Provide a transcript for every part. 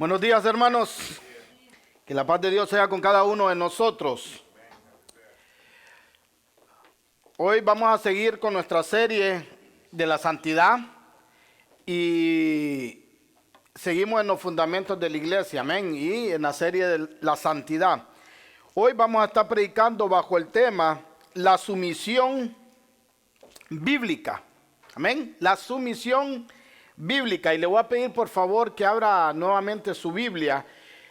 Buenos días, hermanos. Que la paz de Dios sea con cada uno de nosotros. Hoy vamos a seguir con nuestra serie de la santidad y seguimos en los fundamentos de la iglesia, amén, y en la serie de la santidad. Hoy vamos a estar predicando bajo el tema la sumisión bíblica, amén, la sumisión bíblica. Y le voy a pedir por favor que abra nuevamente su Biblia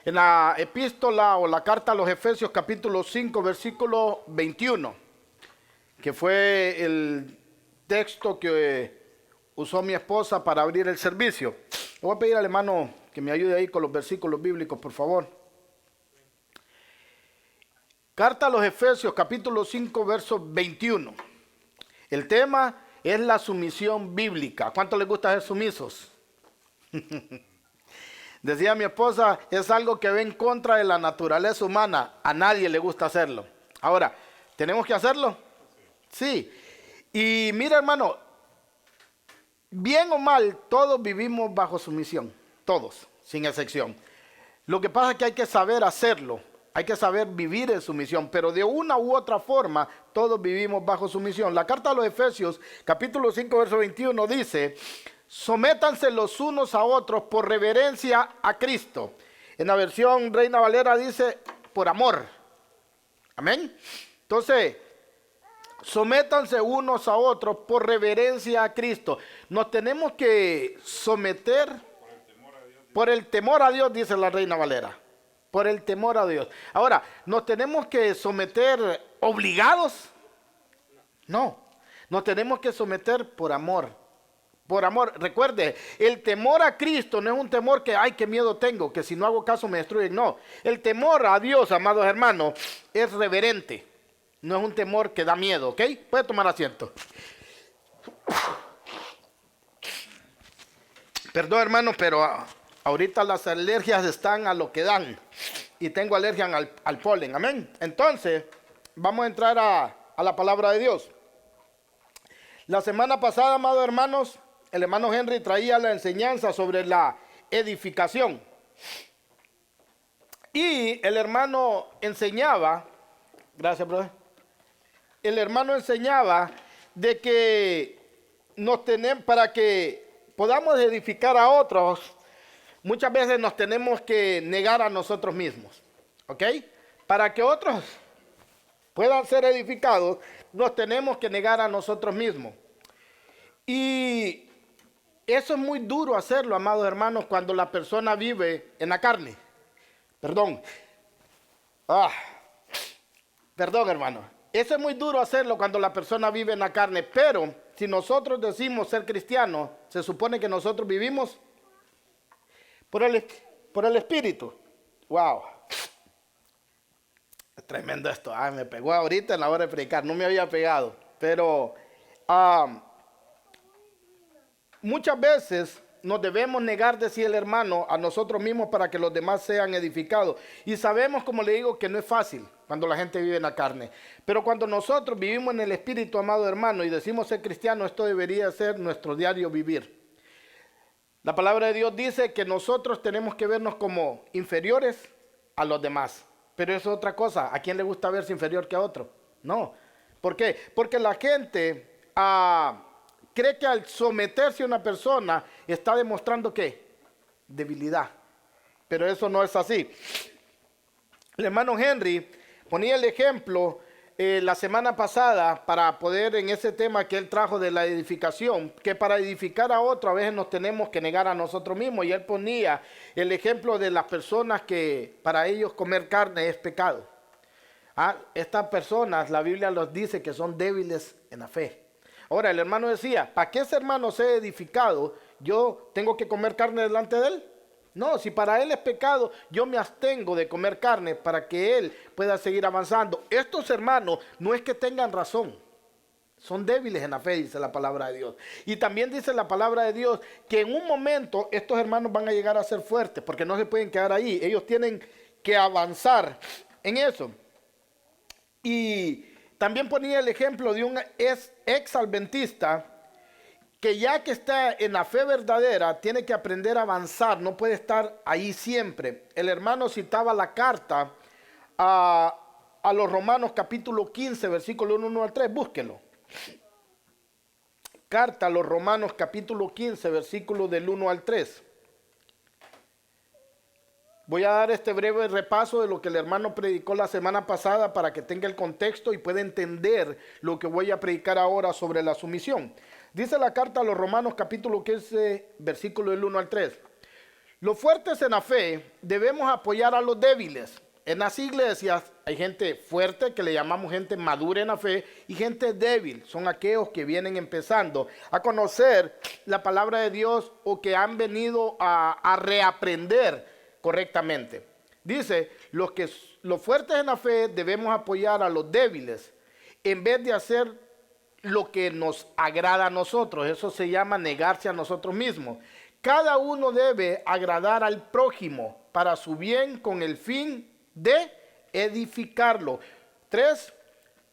en la epístola o la carta a los Efesios capítulo 5 versículo 21, que fue el texto que usó mi esposa para abrir el servicio. Le voy a pedir al hermano que me ayude ahí con los versículos bíblicos, por favor. Carta a los Efesios capítulo 5 verso 21. El tema es la sumisión bíblica. ¿Cuánto les gusta ser sumisos? Decía mi esposa, es algo que va en contra de la naturaleza humana. A nadie le gusta hacerlo. Ahora, ¿tenemos que hacerlo? Sí. Y mira, hermano, bien o mal, todos vivimos bajo sumisión. Todos, sin excepción. Lo que pasa es que hay que saber hacerlo. Hay que saber vivir en sumisión, pero de una u otra forma todos vivimos bajo sumisión. La carta a los Efesios, capítulo 5, verso 21 dice: sométanse los unos a otros por reverencia a Cristo. En la versión Reina Valera dice por amor. Amén. Entonces, sométanse unos a otros por reverencia a Cristo. Nos tenemos que someter por el temor a Dios, dice la Reina Valera. Por el temor a Dios. Ahora, ¿nos tenemos que someter obligados? No, nos tenemos que someter por amor. Por amor. Recuerde, el temor a Cristo no es un temor que, ay, qué miedo tengo, que si no hago caso me destruyen. No, el temor a Dios, amados hermanos, es reverente. No es un temor que da miedo, ¿ok? Puede tomar asiento. Perdón, hermano, pero ahorita las alergias están a lo que dan. Y tengo alergia al polen, amén. Entonces, vamos a entrar a la palabra de Dios. La semana pasada, amados hermanos, el hermano Henry traía la enseñanza sobre la edificación. Y el hermano enseñaba, gracias, brother. El hermano enseñaba de que para que podamos edificar a otros, muchas veces nos tenemos que negar a nosotros mismos, ¿ok? Para que otros puedan ser edificados, nos tenemos que negar a nosotros mismos. Y eso es muy duro hacerlo, amados hermanos, cuando la persona vive en la carne. Perdón, hermano. Eso es muy duro hacerlo cuando la persona vive en la carne, pero si nosotros decimos ser cristianos, se supone que nosotros vivimos por el Espíritu. Wow. Es tremendo esto. Me pegó ahorita en la hora de predicar. No me había pegado. Pero muchas veces nos debemos negar, decía el hermano, a nosotros mismos para que los demás sean edificados. Y sabemos, como le digo, que no es fácil cuando la gente vive en la carne. Pero cuando nosotros vivimos en el Espíritu, amado hermano, y decimos ser cristianos, esto debería ser nuestro diario vivir. La palabra de Dios dice que nosotros tenemos que vernos como inferiores a los demás. Pero eso es otra cosa. ¿A quién le gusta verse inferior que a otro? No. ¿Por qué? Porque la gente cree que al someterse a una persona está demostrando ¿qué? Debilidad. Pero eso no es así. El hermano Henry ponía el ejemplo la semana pasada para poder en ese tema que él trajo de la edificación, que para edificar a otro a veces nos tenemos que negar a nosotros mismos, y él ponía el ejemplo de las personas que para ellos comer carne es pecado. Estas personas, la Biblia los dice que son débiles en la fe. Ahora el hermano decía, para que ese hermano sea edificado, yo tengo que comer carne delante de él. No, si para él es pecado, yo me abstengo de comer carne para que él pueda seguir avanzando. Estos hermanos no es que tengan razón, son débiles en la fe, dice la palabra de Dios. Y también dice la palabra de Dios que en un momento estos hermanos van a llegar a ser fuertes, porque no se pueden quedar ahí, ellos tienen que avanzar en eso. Y también ponía el ejemplo de un ex adventista que ya que está en la fe verdadera, tiene que aprender a avanzar, no puede estar ahí siempre. El hermano citaba la carta a los Romanos capítulo 15, versículo 1 al 3, búsquelo. Carta a los Romanos capítulo 15, versículo del 1 al 3. Voy a dar este breve repaso de lo que el hermano predicó la semana pasada para que tenga el contexto y pueda entender lo que voy a predicar ahora sobre la sumisión. Dice la carta a los Romanos capítulo 15, versículo del 1 al 3. Los fuertes en la fe debemos apoyar a los débiles. En las iglesias hay gente fuerte, que le llamamos gente madura en la fe, y gente débil, son aquellos que vienen empezando a conocer la palabra de Dios o que han venido a reaprender correctamente. Dice, los fuertes en la fe debemos apoyar a los débiles en vez de hacer lo que nos agrada a nosotros. Eso se llama negarse a nosotros mismos. Cada uno debe agradar al prójimo para su bien con el fin de edificarlo. 3,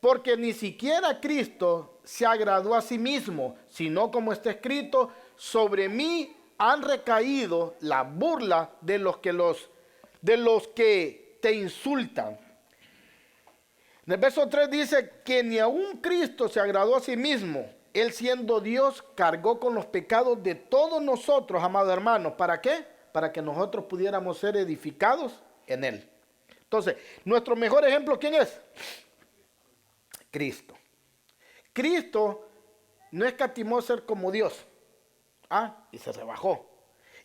porque ni siquiera Cristo se agradó a sí mismo, sino como está escrito, sobre mí han recaído la burla de los que te insultan. En el verso 3 dice que ni aun Cristo se agradó a sí mismo. Él siendo Dios cargó con los pecados de todos nosotros, amados hermanos. ¿Para qué? Para que nosotros pudiéramos ser edificados en Él. Entonces, nuestro mejor ejemplo, ¿quién es? Cristo. Cristo no escatimó ser como Dios. Y se rebajó.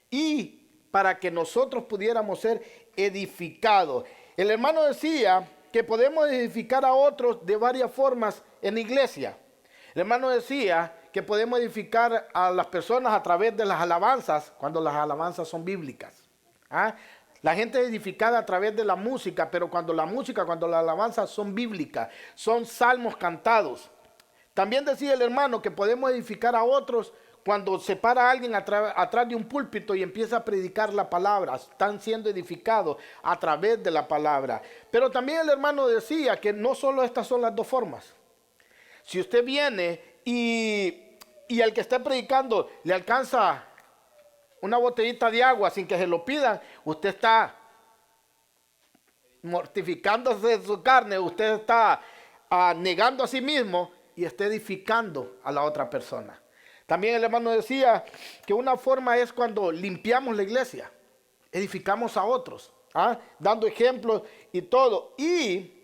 Y para que nosotros pudiéramos ser edificados. El hermano decía que podemos edificar a otros de varias formas en la iglesia. El hermano decía que podemos edificar a las personas a través de las alabanzas, cuando las alabanzas son bíblicas. La gente es edificada a través de la música, pero cuando las alabanzas son bíblicas, son salmos cantados. También decía el hermano que podemos edificar a otros cuando se para alguien atrás de un púlpito y empieza a predicar la palabra. Están siendo edificados a través de la palabra. Pero también el hermano decía que no solo estas son las dos formas. Si usted viene y el que está predicando le alcanza una botellita de agua sin que se lo pidan, usted está mortificándose de su carne, usted está negando a sí mismo y está edificando a la otra persona. También el hermano decía que una forma es cuando limpiamos la iglesia, edificamos a otros, dando ejemplos y todo. Y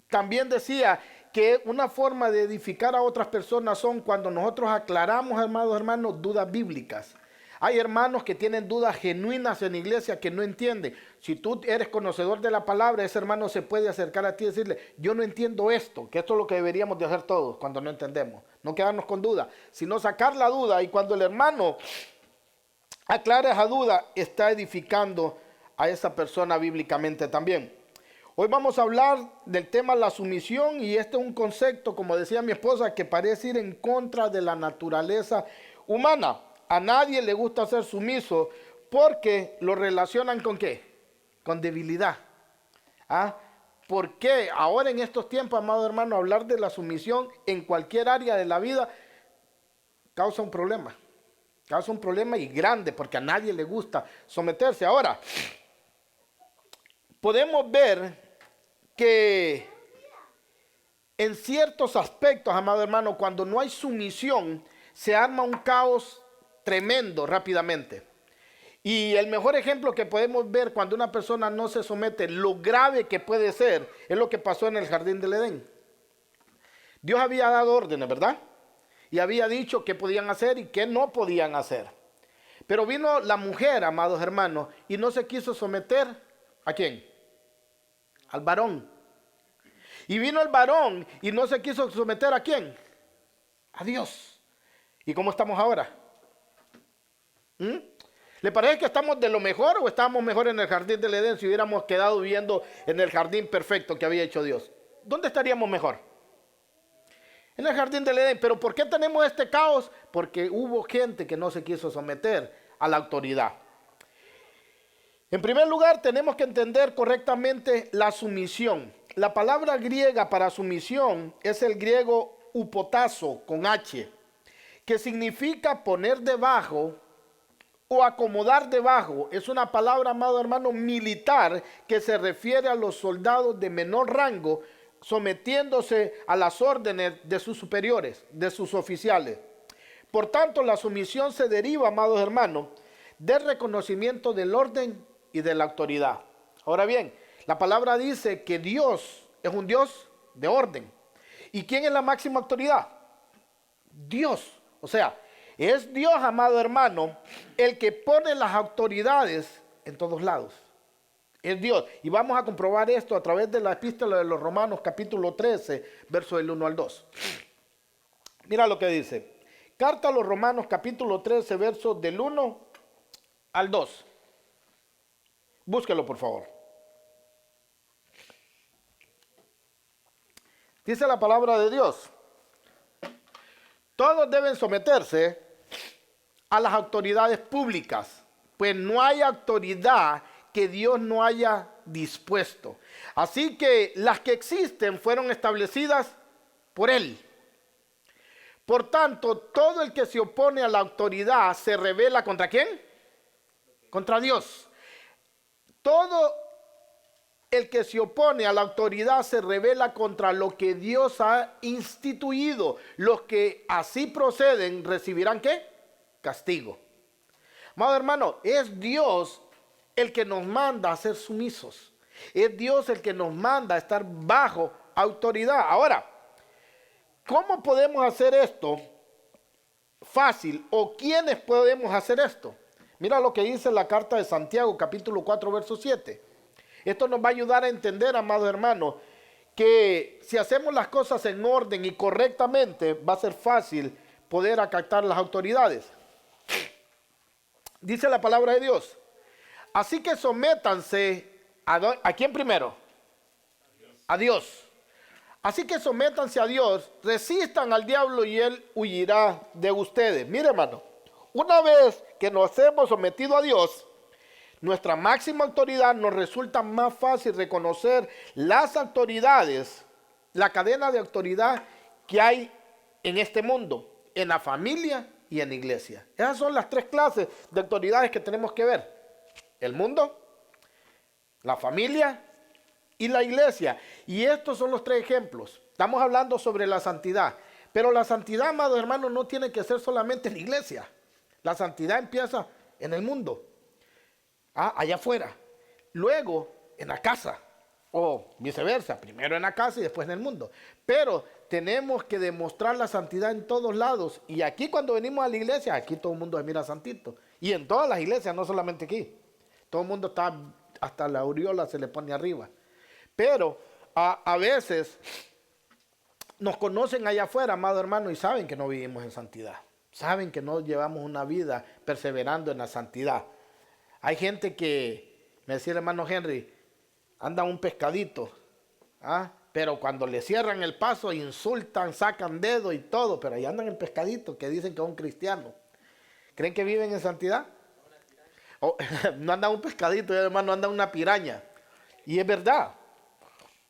también decía que una forma de edificar a otras personas son cuando nosotros aclaramos, hermanos, dudas bíblicas. Hay hermanos que tienen dudas genuinas en la iglesia que no entienden. Si tú eres conocedor de la palabra, ese hermano se puede acercar a ti y decirle, yo no entiendo esto, que esto es lo que deberíamos de hacer todos cuando no entendemos. No quedarnos con duda, sino sacar la duda. Y cuando el hermano aclara esa duda, está edificando a esa persona bíblicamente también. Hoy vamos a hablar del tema la sumisión, y este es un concepto, como decía mi esposa, que parece ir en contra de la naturaleza humana. A nadie le gusta ser sumiso porque lo relacionan ¿con qué? Con debilidad. ¿Por qué ahora en estos tiempos, amado hermano, hablar de la sumisión en cualquier área de la vida causa un problema? Causa un problema y grande, porque a nadie le gusta someterse. Ahora, podemos ver que en ciertos aspectos, amado hermano, cuando no hay sumisión, se arma un caos tremendo rápidamente. Y el mejor ejemplo que podemos ver cuando una persona no se somete, lo grave que puede ser, es lo que pasó en el jardín del Edén. Dios había dado órdenes, ¿verdad? Y había dicho qué podían hacer y qué no podían hacer. Pero vino la mujer, amados hermanos, y no se quiso someter. ¿A quién? Al varón. Y vino el varón y no se quiso someter ¿a quién? A Dios. ¿Y cómo estamos ahora? ¿Le parece que estamos de lo mejor o estábamos mejor en el jardín del Edén si hubiéramos quedado viviendo en el jardín perfecto que había hecho Dios? ¿Dónde estaríamos mejor? En el jardín del Edén. ¿Pero por qué tenemos este caos? Porque hubo gente que no se quiso someter a la autoridad. En primer lugar, tenemos que entender correctamente la sumisión. La palabra griega para sumisión es el griego hupotazo con H, que significa poner debajo o acomodar debajo. Es una palabra, amado hermano, militar, que se refiere a los soldados de menor rango sometiéndose a las órdenes de sus superiores, de sus oficiales. Por tanto, la sumisión se deriva, amados hermanos, del reconocimiento del orden y de la autoridad. Ahora bien, la palabra dice que Dios es un Dios de orden. ¿Y quién es la máxima autoridad? Dios. O sea, es Dios, amado hermano, el que pone las autoridades en todos lados. Es Dios. Y vamos a comprobar esto a través de la epístola de los Romanos, capítulo 13, verso del 1 al 2. Mira lo que dice. Carta a los Romanos, capítulo 13, verso del 1 al 2. Búsquelo, por favor. Dice la palabra de Dios. Todos deben someterse a las autoridades públicas, pues no hay autoridad que Dios no haya dispuesto. Así que las que existen fueron establecidas por Él. Por tanto, todo el que se opone a la autoridad se rebela ¿contra quién? Contra Dios. Todo el que se opone a la autoridad se rebela contra lo que Dios ha instituido. Los que así proceden recibirán ¿qué? Castigo. Amado hermano, es Dios el que nos manda a ser sumisos. Es Dios el que nos manda a estar bajo autoridad. Ahora, ¿cómo podemos hacer esto fácil? ¿O quiénes podemos hacer esto? Mira lo que dice la carta de Santiago, capítulo 4, verso 7. Esto nos va a ayudar a entender, amados hermanos, que si hacemos las cosas en orden y correctamente, va a ser fácil poder acatar las autoridades. Dice la palabra de Dios. Así que sométanse ¿a quién primero? A Dios. Así que sométanse a Dios, resistan al diablo y él huirá de ustedes. Mire, hermano, una vez que nos hemos sometido a Dios, nuestra máxima autoridad, nos resulta más fácil reconocer las autoridades, la cadena de autoridad que hay en este mundo, en la familia y en la iglesia. Esas son las tres clases de autoridades que tenemos que ver. El mundo, la familia y la iglesia. Y estos son los tres ejemplos. Estamos hablando sobre la santidad. Pero la santidad, amados hermanos, no tiene que ser solamente en la iglesia. La santidad empieza en el mundo. Allá afuera. Luego en la casa. O viceversa. Primero en la casa y después en el mundo. Pero tenemos que demostrar la santidad en todos lados. Y aquí cuando venimos a la iglesia, aquí todo el mundo se mira santito. Y en todas las iglesias, no solamente aquí. Todo el mundo está, hasta la aureola se le pone arriba. Pero a veces nos conocen allá afuera, amado hermano, y saben que no vivimos en santidad. Saben que no llevamos una vida perseverando en la santidad. Hay gente que, me decía el hermano Henry, anda un pescadito, pero cuando le cierran el paso insultan, sacan dedo y todo, pero ahí andan el pescadito que dicen que es un cristiano. ¿Creen que viven en santidad? No anda un pescadito, hermano, anda una piraña. Y es verdad.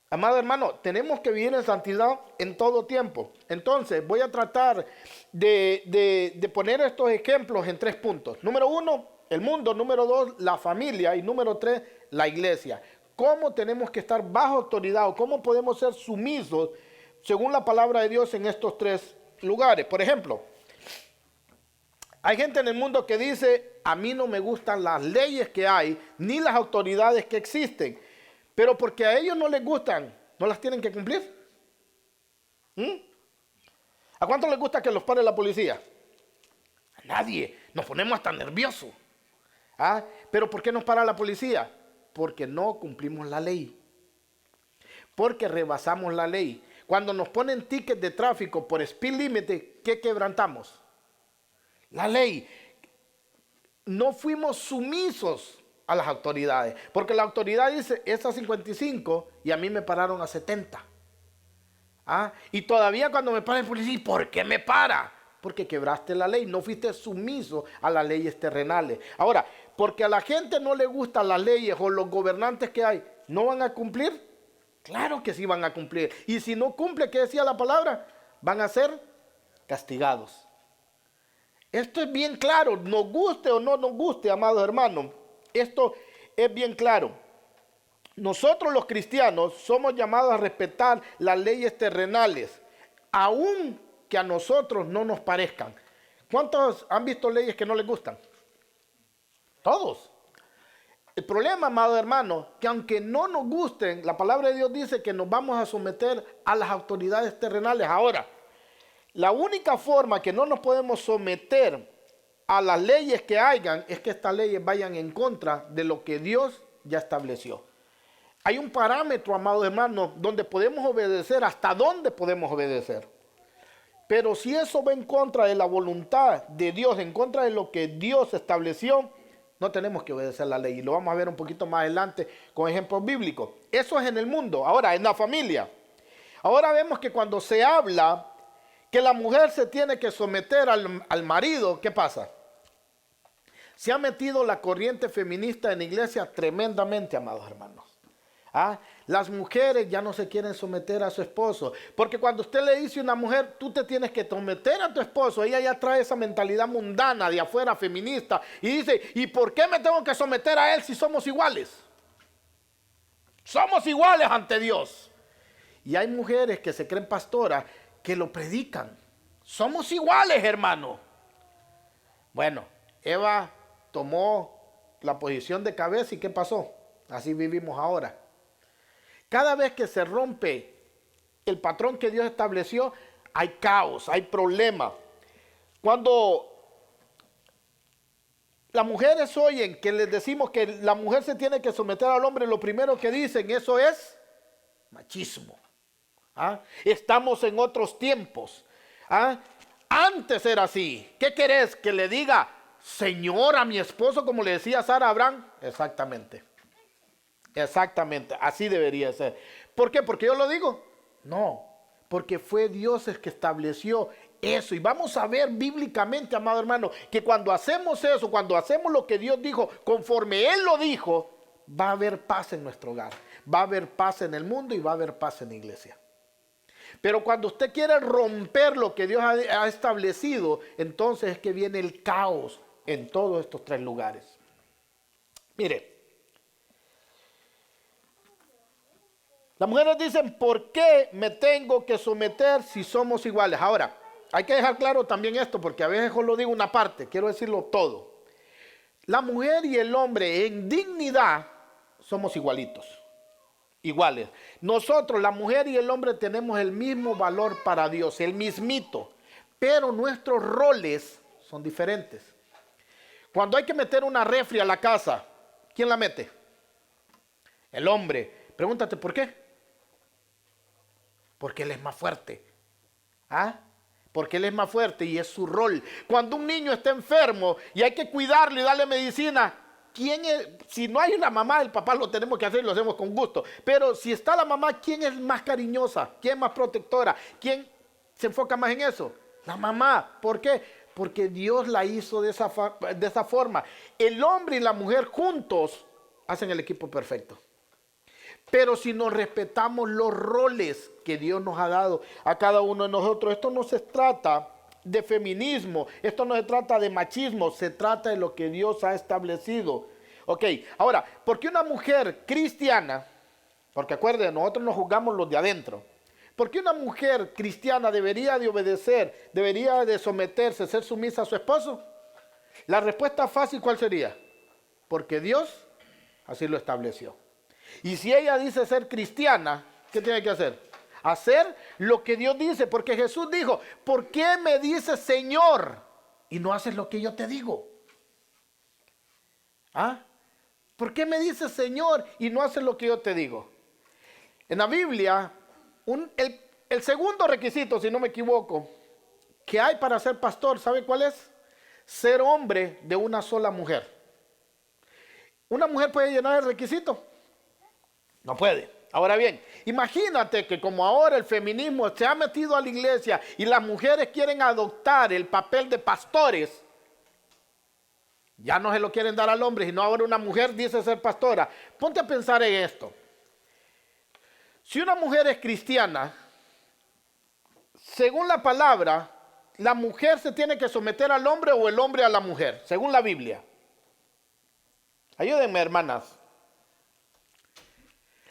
Amado hermano, tenemos que vivir en santidad en todo tiempo. Entonces, voy a tratar de poner estos ejemplos en 3 puntos. Número 1, el mundo. Número 2, la familia. Y número 3, la iglesia. ¿Cómo tenemos que estar bajo autoridad o cómo podemos ser sumisos según la palabra de Dios en estos 3 lugares? Por ejemplo, hay gente en el mundo que dice, a mí no me gustan las leyes que hay, ni las autoridades que existen. Pero porque a ellos no les gustan, ¿no las tienen que cumplir? ¿A cuánto les gusta que los pare la policía? A nadie. Nos ponemos hasta nerviosos. ¿Pero por qué nos para la policía? Porque no cumplimos la ley. Porque rebasamos la ley. Cuando nos ponen tickets de tráfico por speed limit, ¿qué quebrantamos? La ley. No fuimos sumisos a las autoridades. Porque la autoridad dice, es a 55 y a mí me pararon a 70. Y todavía cuando me para el policía, ¿por qué me para? Porque quebraste la ley, no fuiste sumiso a las leyes terrenales. Ahora, porque a la gente no le gustan las leyes o los gobernantes que hay, ¿no van a cumplir? Claro que sí van a cumplir. Y si no cumple, ¿qué decía la palabra? Van a ser castigados. Esto es bien claro, nos guste o no nos guste, amados hermanos. Esto es bien claro. Nosotros los cristianos somos llamados a respetar las leyes terrenales, aun que a nosotros no nos parezcan. ¿Cuántos han visto leyes que no les gustan? Todos. El problema, amado hermano, que aunque no nos gusten, la palabra de Dios dice que nos vamos a someter a las autoridades terrenales. Ahora, la única forma que no nos podemos someter a las leyes que hayan es que estas leyes vayan en contra de lo que Dios ya estableció. Hay un parámetro, amados hermanos, donde podemos obedecer, hasta dónde podemos obedecer. Pero si eso va en contra de la voluntad de Dios, en contra de lo que Dios estableció, no tenemos que obedecer la ley. Y lo vamos a ver un poquito más adelante con ejemplos bíblicos. Eso es en el mundo. Ahora, en la familia. Ahora vemos que cuando se habla que la mujer se tiene que someter al marido, ¿qué pasa? Se ha metido la corriente feminista en la iglesia tremendamente, amados hermanos. Las mujeres ya no se quieren someter a su esposo, porque cuando usted le dice a una mujer, tú te tienes que someter a tu esposo, ella ya trae esa mentalidad mundana de afuera, feminista, y dice, ¿y por qué me tengo que someter a él si somos iguales? Somos iguales ante Dios. Y hay mujeres que se creen pastoras que lo predican. Somos iguales, hermano. Bueno, Eva tomó la posición de cabeza y ¿qué pasó? Así vivimos ahora. Cada vez que se rompe el patrón que Dios estableció, hay caos, hay problema. Cuando las mujeres oyen que les decimos que la mujer se tiene que someter al hombre, lo primero que dicen, eso es machismo. Estamos en otros tiempos. Antes era así. ¿Qué querés? ¿Que le diga Señor a mi esposo como le decía Sara a Abraham? Exactamente. Exactamente, así debería ser. ¿Por qué? ¿Porque yo lo digo? No, porque fue Dios el que estableció eso. Y vamos a ver bíblicamente, amado hermano, que cuando hacemos eso, cuando hacemos lo que Dios dijo, conforme Él lo dijo, va a haber paz en nuestro hogar, va a haber paz en el mundo y va a haber paz en la iglesia. Pero cuando usted quiere romper lo que Dios ha establecido, entonces es que viene el caos en todos estos tres lugares. Mire. Las mujeres dicen, ¿por qué me tengo que someter si somos iguales? Ahora, hay que dejar claro también esto, porque a veces yo lo digo una parte, quiero decirlo todo. La mujer y el hombre en dignidad somos igualitos, iguales. Nosotros, la mujer y el hombre, tenemos el mismo valor para Dios, el mismito, pero nuestros roles son diferentes. Cuando hay que meter una refri a la casa, ¿quién la mete? El hombre. Pregúntate, ¿por qué? Porque él es más fuerte. Porque él es más fuerte y es su rol. Cuando un niño está enfermo y hay que cuidarlo y darle medicina, ¿quién es? Si no hay una mamá, el papá lo tenemos que hacer y lo hacemos con gusto. Pero si está la mamá, ¿quién es más cariñosa? ¿Quién es más protectora? ¿Quién se enfoca más en eso? La mamá. ¿Por qué? Porque Dios la hizo de esa forma. El hombre y la mujer juntos hacen el equipo perfecto. Pero si nos respetamos los roles que Dios nos ha dado a cada uno de nosotros, esto no se trata de feminismo, esto no se trata de machismo, se trata de lo que Dios ha establecido. Ok, ahora, ¿por qué una mujer cristiana, porque acuérdense, nosotros nos juzgamos los de adentro, ¿por qué una mujer cristiana debería de obedecer, debería de someterse, ser sumisa a su esposo? La respuesta fácil, ¿cuál sería? Porque Dios así lo estableció. Y si ella dice ser cristiana, ¿qué tiene que hacer? Hacer lo que Dios dice, porque Jesús dijo, ¿por qué me dices Señor y no haces lo que yo te digo? ¿Por qué me dices Señor y no haces lo que yo te digo? En la Biblia, el segundo requisito, si no me equivoco, que hay para ser pastor, ¿sabe cuál es? Ser hombre de una sola mujer. ¿Una mujer puede llenar el requisito? No puede. Ahora bien, imagínate que como ahora el feminismo se ha metido a la iglesia y las mujeres quieren adoptar el papel de pastores, ya no se lo quieren dar al hombre, sino ahora una mujer dice ser pastora. Ponte a pensar en esto. Si una mujer es cristiana, según la palabra, ¿la mujer se tiene que someter al hombre o el hombre a la mujer? Según la Biblia. Ayúdenme, hermanas.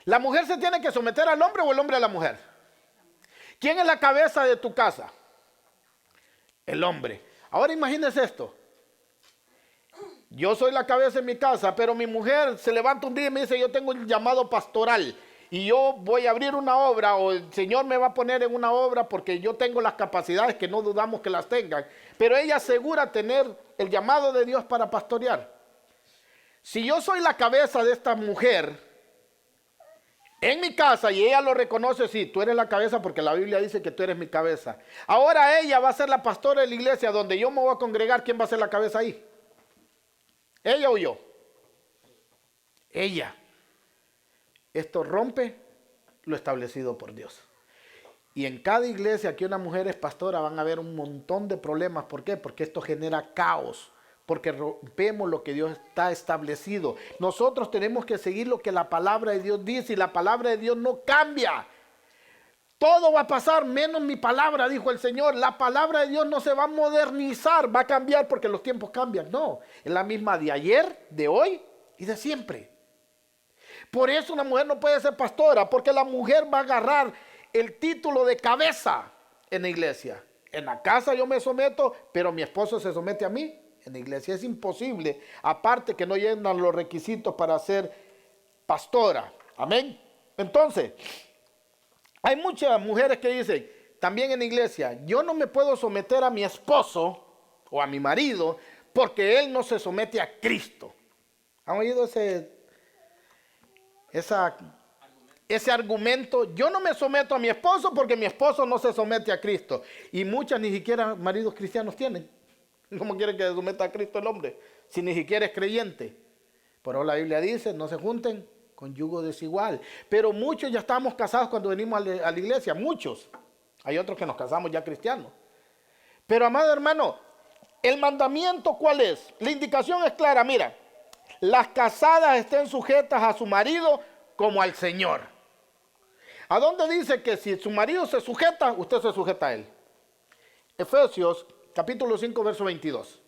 ¿La mujer se tiene que someter al hombre o el hombre a la mujer? ¿Quién es la cabeza de tu casa? El hombre. Ahora imagínense esto. Yo soy la cabeza de mi casa, pero mi mujer se levanta un día y me dice, yo tengo un llamado pastoral y yo voy a abrir una obra, o el Señor me va a poner en una obra porque yo tengo las capacidades que no dudamos que las tengan, pero ella asegura tener el llamado de Dios para pastorear. Si yo soy la cabeza de esta mujer en mi casa y ella lo reconoce, sí, tú eres la cabeza porque la Biblia dice que tú eres mi cabeza. Ahora ella va a ser la pastora de la iglesia donde yo me voy a congregar. ¿Quién va a ser la cabeza ahí? ¿Ella o yo? Ella. Esto rompe lo establecido por Dios. Y en cada iglesia que una mujer es pastora van a haber un montón de problemas. ¿Por qué? Porque esto genera caos. Porque rompemos lo que Dios está establecido. Nosotros tenemos que seguir lo que la palabra de Dios dice y la palabra de Dios no cambia. Todo va a pasar menos mi palabra, dijo el Señor. La palabra de Dios no se va a modernizar, va a cambiar porque los tiempos cambian. No, es la misma de ayer, de hoy y de siempre. Por eso una mujer no puede ser pastora, porque la mujer va a agarrar el título de cabeza en la iglesia. En la casa yo me someto, pero mi esposo se somete a mí. En la iglesia es imposible, aparte que no llenan los requisitos para ser pastora. Amén. Entonces, hay muchas mujeres que dicen, también en la iglesia, yo no me puedo someter a mi esposo o a mi marido porque él no se somete a Cristo. ¿Han oído ese argumento? Yo no me someto a mi esposo porque mi esposo no se somete a Cristo. Y muchas ni siquiera maridos cristianos tienen. ¿Cómo quiere que se someta a Cristo el hombre? Si ni siquiera es creyente. Pero la Biblia dice, no se junten con yugo desigual. Pero muchos ya estamos casados cuando venimos a la iglesia. Muchos. Hay otros que nos casamos ya cristianos. Pero amado hermano, el mandamiento ¿cuál es? La indicación es clara. Mira, las casadas estén sujetas a su marido como al Señor. ¿A dónde dice que si su marido se sujeta, usted se sujeta a él? Efesios capítulo 5, verso 22.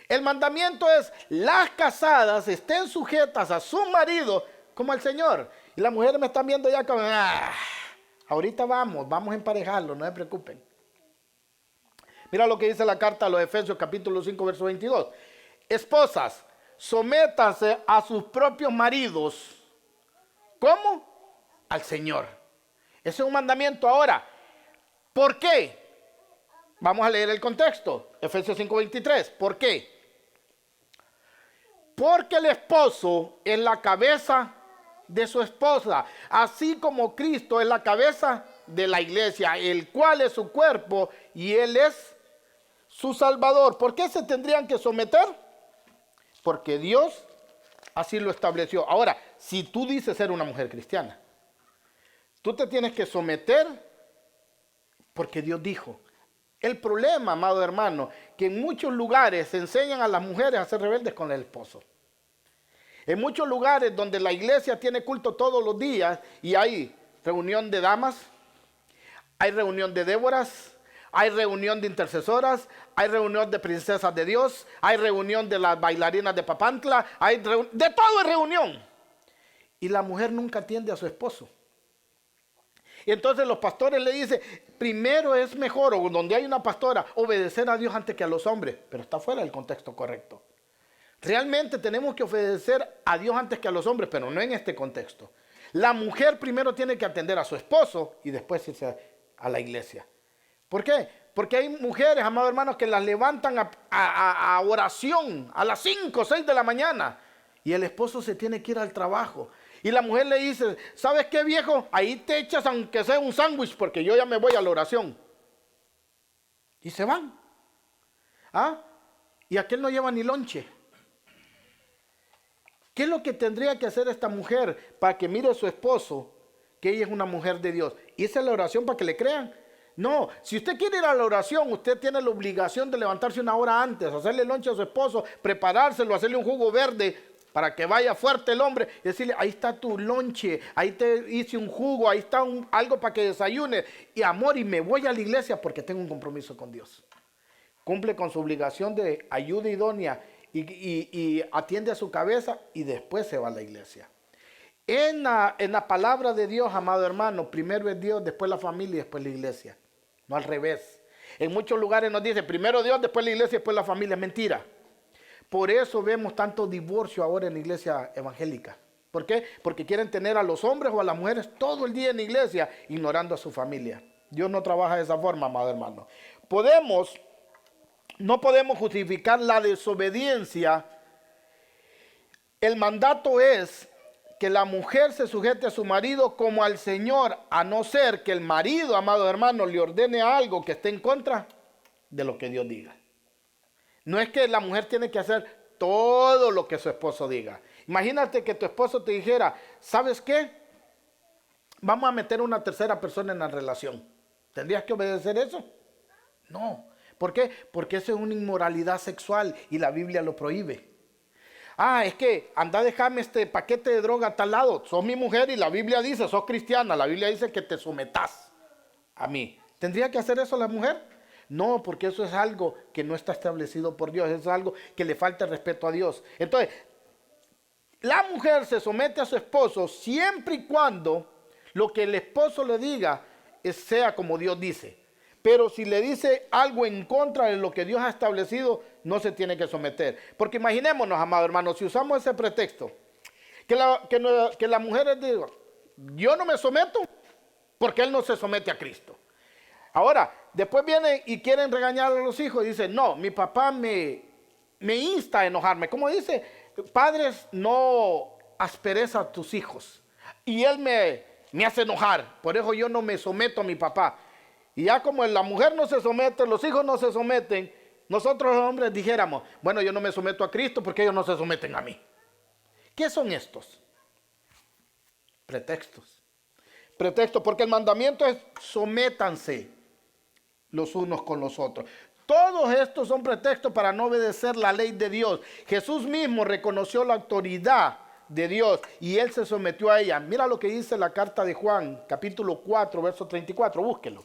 El mandamiento es, las casadas estén sujetas a su marido como al Señor. Y las mujeres me están viendo ya como, ahorita vamos a emparejarlo, no se preocupen. Mira lo que dice la carta a los Efesios capítulo 5, verso 22. Esposas, sométanse a sus propios maridos. ¿Cómo? Al Señor. Ese es un mandamiento. Ahora, ¿por qué? Vamos a leer el contexto. Efesios 5:23. ¿Por qué? Porque el esposo es la cabeza de su esposa, así como Cristo es la cabeza de la iglesia, el cual es su cuerpo y Él es su Salvador. ¿Por qué se tendrían que someter? Porque Dios así lo estableció. Ahora, si tú dices ser una mujer cristiana, tú te tienes que someter porque Dios dijo. El problema, amado hermano, que en muchos lugares se enseñan a las mujeres a ser rebeldes con el esposo. En muchos lugares donde la iglesia tiene culto todos los días y hay reunión de damas, hay reunión de Déboras, hay reunión de intercesoras, hay reunión de princesas de Dios, hay reunión de las bailarinas de Papantla, de todo es reunión. Y la mujer nunca atiende a su esposo. Y entonces los pastores le dicen, primero es mejor, o donde hay una pastora, obedecer a Dios antes que a los hombres. Pero está fuera del contexto correcto. Realmente tenemos que obedecer a Dios antes que a los hombres, pero no en este contexto. La mujer primero tiene que atender a su esposo y después irse a la iglesia. ¿Por qué? Porque hay mujeres, amados hermanos, que las levantan a oración a las 5 o 6 de la mañana. Y el esposo se tiene que ir al trabajo. Y la mujer le dice, ¿sabes qué, viejo? Ahí te echas aunque sea un sándwich porque yo ya me voy a la oración. Y se van. Y aquel no lleva ni lonche. ¿Qué es lo que tendría que hacer esta mujer para que mire a su esposo que ella es una mujer de Dios? ¿Irse a la oración para que le crean? No, si usted quiere ir a la oración, usted tiene la obligación de levantarse una hora antes, hacerle lonche a su esposo, preparárselo, hacerle un jugo verde para que vaya fuerte el hombre y decirle, ahí está tu lonche, ahí te hice un jugo, ahí está algo para que desayune. Y amor, y me voy a la iglesia porque tengo un compromiso con Dios. Cumple con su obligación de ayuda idónea y atiende a su cabeza y después se va a la iglesia. En la palabra de Dios, amado hermano, primero es Dios, después la familia y después la iglesia. No al revés. En muchos lugares nos dice primero Dios, después la iglesia, después la familia. Es mentira. Por eso vemos tanto divorcio ahora en la iglesia evangélica. ¿Por qué? Porque quieren tener a los hombres o a las mujeres todo el día en la iglesia, ignorando a su familia. Dios no trabaja de esa forma, amado hermano. No podemos justificar la desobediencia. El mandato es que la mujer se sujete a su marido como al Señor, a no ser que el marido, amado hermano, le ordene algo que esté en contra de lo que Dios diga. No es que la mujer tiene que hacer todo lo que su esposo diga. Imagínate que tu esposo te dijera, ¿sabes qué? Vamos a meter una tercera persona en la relación. ¿Tendrías que obedecer eso? No. ¿Por qué? Porque eso es una inmoralidad sexual y la Biblia lo prohíbe. Es que anda a dejarme este paquete de droga a tal lado. Sos mi mujer y la Biblia dice, sos cristiana. La Biblia dice que te sometas a mí. ¿Tendría que hacer eso la mujer? No, porque eso es algo que no está establecido por Dios. Es algo que le falta el respeto a Dios. Entonces, la mujer se somete a su esposo siempre y cuando lo que el esposo le diga sea como Dios dice. Pero si le dice algo en contra de lo que Dios ha establecido, no se tiene que someter. Porque imaginémonos, amado hermano, si usamos ese pretexto, que las mujeres digan, yo no me someto porque él no se somete a Cristo. Ahora, después vienen y quieren regañar a los hijos y dicen, no, mi papá me insta a enojarme. Como dice, padres, no aspereza a tus hijos. Y él me hace enojar, por eso yo no me someto a mi papá. Y ya como la mujer no se somete, los hijos no se someten, nosotros los hombres dijéramos, bueno, yo no me someto a Cristo porque ellos no se someten a mí. ¿Qué son estos? Pretextos. Pretextos, porque el mandamiento es sométanse los unos con los otros. Todos estos son pretextos para no obedecer la ley de Dios. Jesús mismo reconoció la autoridad de Dios y él se sometió a ella. Mira lo que dice la carta de Juan, capítulo 4, verso 34, búsquelo.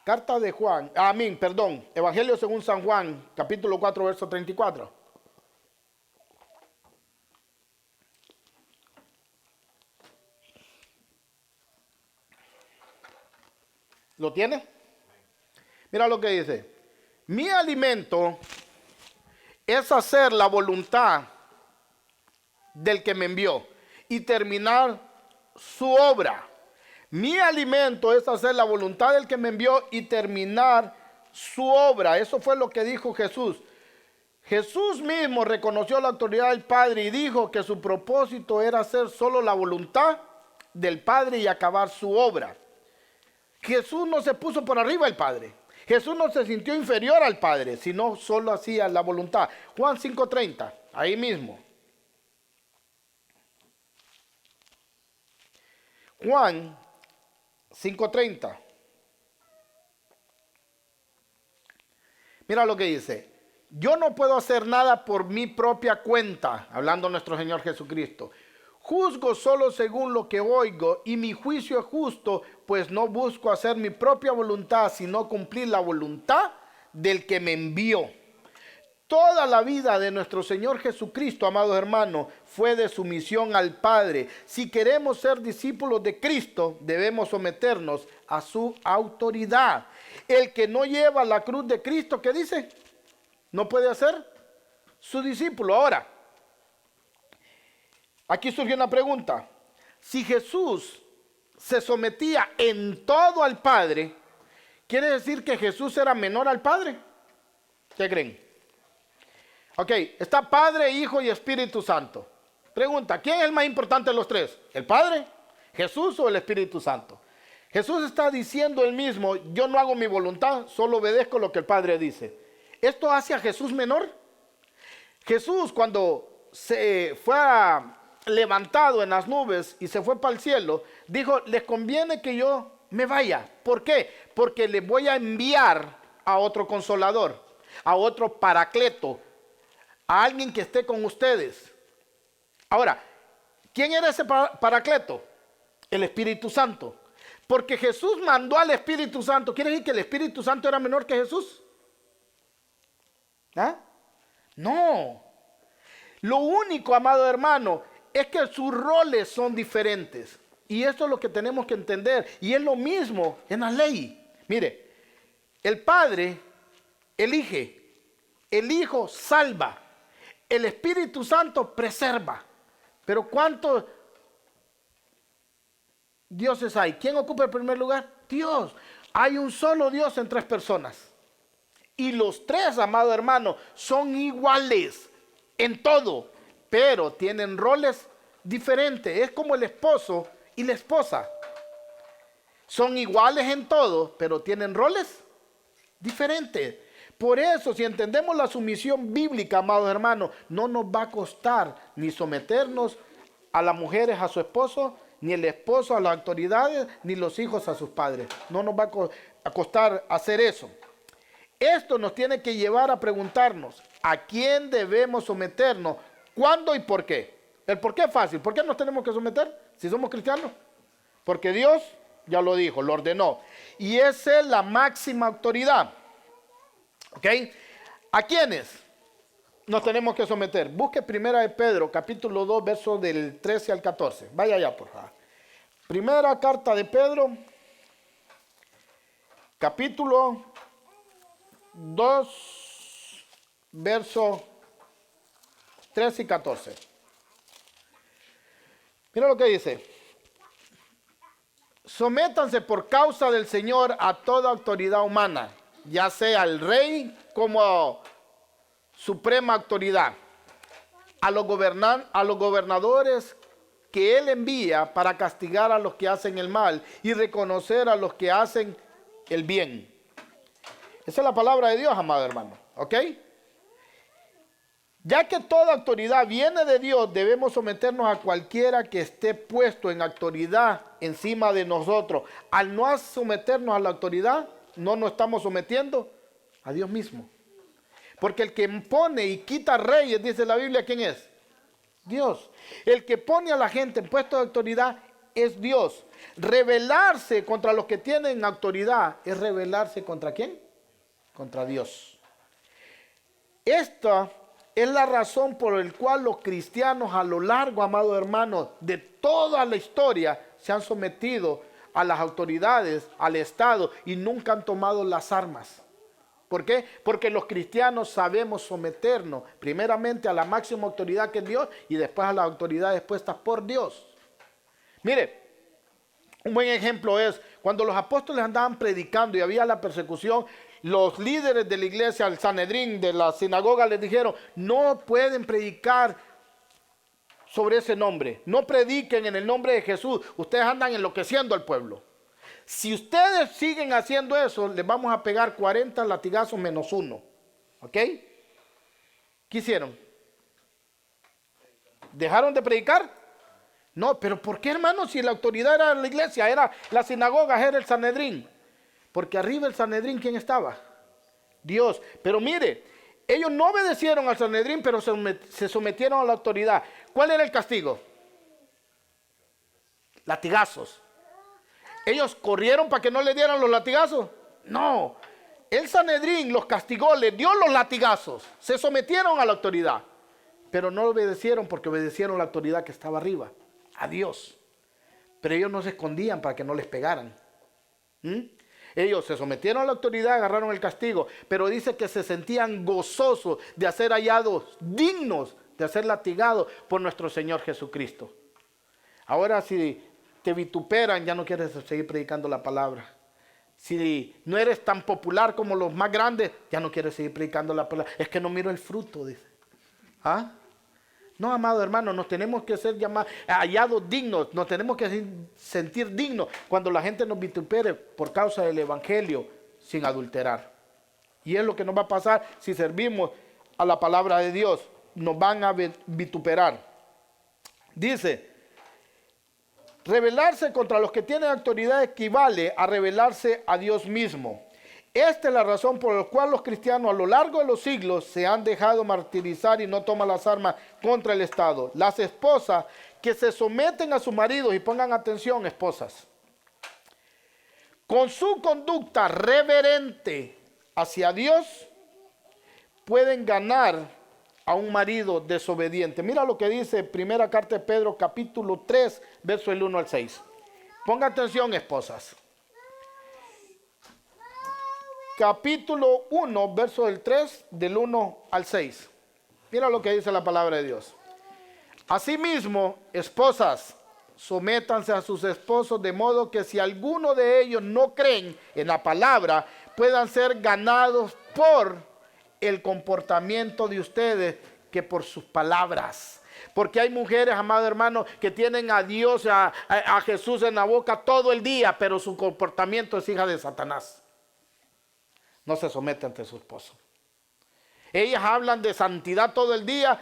Carta de Juan, Evangelio según San Juan, capítulo 4, verso 34. ¿Lo tiene? Mira lo que dice. Mi alimento es hacer la voluntad del que me envió y terminar su obra. Mi alimento es hacer la voluntad del que me envió y terminar su obra. Eso fue lo que dijo Jesús. Jesús mismo reconoció la autoridad del Padre y dijo que su propósito era hacer solo la voluntad del Padre y acabar su obra. Jesús no se puso por arriba del Padre. Jesús no se sintió inferior al Padre, sino solo hacía la voluntad. Juan 5:30, ahí mismo. Juan 5:30. Mira lo que dice. Yo no puedo hacer nada por mi propia cuenta, hablando nuestro Señor Jesucristo. Juzgo solo según lo que oigo y mi juicio es justo, pues no busco hacer mi propia voluntad, sino cumplir la voluntad del que me envió. Toda la vida de nuestro Señor Jesucristo, amados hermanos, fue de sumisión al Padre. Si queremos ser discípulos de Cristo, debemos someternos a su autoridad. El que no lleva la cruz de Cristo, ¿qué dice? No puede ser su discípulo. Ahora, aquí surge una pregunta. Si Jesús se sometía en todo al Padre, ¿quiere decir que Jesús era menor al Padre? ¿Qué creen? Ok, está Padre, Hijo y Espíritu Santo. Pregunta, ¿quién es el más importante de los tres? ¿El Padre, Jesús o el Espíritu Santo? Jesús está diciendo él mismo, yo no hago mi voluntad, solo obedezco lo que el Padre dice. ¿Esto hace a Jesús menor? Jesús cuando se fue levantado en las nubes y se fue para el cielo, dijo, les conviene que yo me vaya. ¿Por qué? Porque les voy a enviar a otro consolador, a otro paracleto, a alguien que esté con ustedes. Ahora, ¿quién era ese Paracleto? El Espíritu Santo. Porque Jesús mandó al Espíritu Santo. ¿Quiere decir que el Espíritu Santo era menor que Jesús? ¿Ah? No. Lo único, amado hermano, es que sus roles son diferentes. Y esto es lo que tenemos que entender. Y es lo mismo en la ley. Mire, el Padre elige, el Hijo salva, el Espíritu Santo preserva. Pero ¿cuántos dioses hay? ¿Quién ocupa el primer lugar? Dios. Hay un solo Dios en 3 personas. Y los 3, amado hermano, son iguales en todo, pero tienen roles diferentes. Es como el esposo y la esposa. Son iguales en todo, pero tienen roles diferentes. Por eso, si entendemos la sumisión bíblica, amados hermanos, no nos va a costar ni someternos a las mujeres a su esposo, ni el esposo a las autoridades, ni los hijos a sus padres. No nos va a costar hacer eso. Esto nos tiene que llevar a preguntarnos, ¿a quién debemos someternos? ¿Cuándo y por qué? El por qué es fácil. ¿Por qué nos tenemos que someter si somos cristianos? Porque Dios ya lo dijo, lo ordenó. Y esa es la máxima autoridad. ¿Ok? ¿A quiénes nos tenemos que someter? Busque 1 Pedro, capítulo 2, versos del 13 al 14. Vaya allá, por favor. Primera carta de Pedro, capítulo 2, versos 13 y 14. Mira lo que dice. Sométanse por causa del Señor a toda autoridad humana, ya sea el rey como suprema autoridad, a los gobernadores que él envía para castigar a los que hacen el mal y reconocer a los que hacen el bien. Esa es la palabra de Dios, amado hermano. ¿Ok? Ya que toda autoridad viene de Dios, debemos someternos a cualquiera que esté puesto en autoridad encima de nosotros. Al no someternos a la autoridad, no nos estamos sometiendo a Dios mismo. Porque el que pone y quita reyes, dice la Biblia, ¿quién es? Dios. El que pone a la gente en puesto de autoridad es Dios. Rebelarse contra los que tienen autoridad es rebelarse contra ¿quién? Contra Dios. Esta es la razón por la cual los cristianos a lo largo, amados hermanos, de toda la historia se han sometido a las autoridades, al Estado y nunca han tomado las armas. ¿Por qué? Porque los cristianos sabemos someternos primeramente a la máxima autoridad que es Dios y después a las autoridades puestas por Dios. Mire, un buen ejemplo es cuando los apóstoles andaban predicando y había la persecución. Los líderes de la iglesia, el Sanedrín de la sinagoga, les dijeron, no pueden predicar sobre ese nombre. No prediquen en el nombre de Jesús. Ustedes andan enloqueciendo al pueblo. Si ustedes siguen haciendo eso, les vamos a pegar 40 latigazos menos 1. ¿Ok? ¿Qué hicieron? ¿Dejaron de predicar? No, pero ¿por qué, hermano? Si la autoridad era la iglesia, era la sinagoga, era el Sanedrín. Porque arriba del Sanedrín, ¿quién estaba? Dios. Pero mire, ellos no obedecieron al Sanedrín, pero se sometieron a la autoridad. ¿Cuál era el castigo? Latigazos. ¿Ellos corrieron para que no le dieran los latigazos? No. El Sanedrín los castigó, les dio los latigazos. Se sometieron a la autoridad. Pero no obedecieron porque obedecieron a la autoridad que estaba arriba. A Dios. Pero ellos no se escondían para que no les pegaran. Ellos se sometieron a la autoridad, agarraron el castigo, pero dice que se sentían gozosos de ser hallados dignos de ser latigados por nuestro Señor Jesucristo. Ahora si te vituperan, ya no quieres seguir predicando la palabra. Si no eres tan popular como los más grandes, ya no quieres seguir predicando la palabra. Es que no miro el fruto, dice. ¿Ah? No, amado hermano, nos tenemos que ser hallados dignos, nos tenemos que sentir dignos cuando la gente nos vitupere por causa del evangelio sin adulterar. Y es lo que nos va a pasar si servimos a la palabra de Dios. Nos van a vituperar. Dice, rebelarse contra los que tienen autoridad equivale a rebelarse a Dios mismo. Esta es la razón por la cual los cristianos a lo largo de los siglos se han dejado martirizar y no toman las armas contra el Estado. Las esposas que se someten a sus maridos, y pongan atención, esposas, con su conducta reverente hacia Dios, pueden ganar a un marido desobediente. Mira lo que dice primera carta de Pedro, capítulo 3, verso del 1 al 6. Ponga atención, esposas. Capítulo 1, verso del 3, del 1 al 6. Mira lo que dice la palabra de Dios. Asimismo, esposas, sométanse a sus esposos, de modo que si alguno de ellos no creen en la palabra, puedan ser ganados por el comportamiento de ustedes que por sus palabras. Porque hay mujeres, amado hermano, que tienen a Dios, a Jesús en la boca todo el día, pero su comportamiento es hija de Satanás. No se somete ante su esposo. Ellas hablan de santidad todo el día,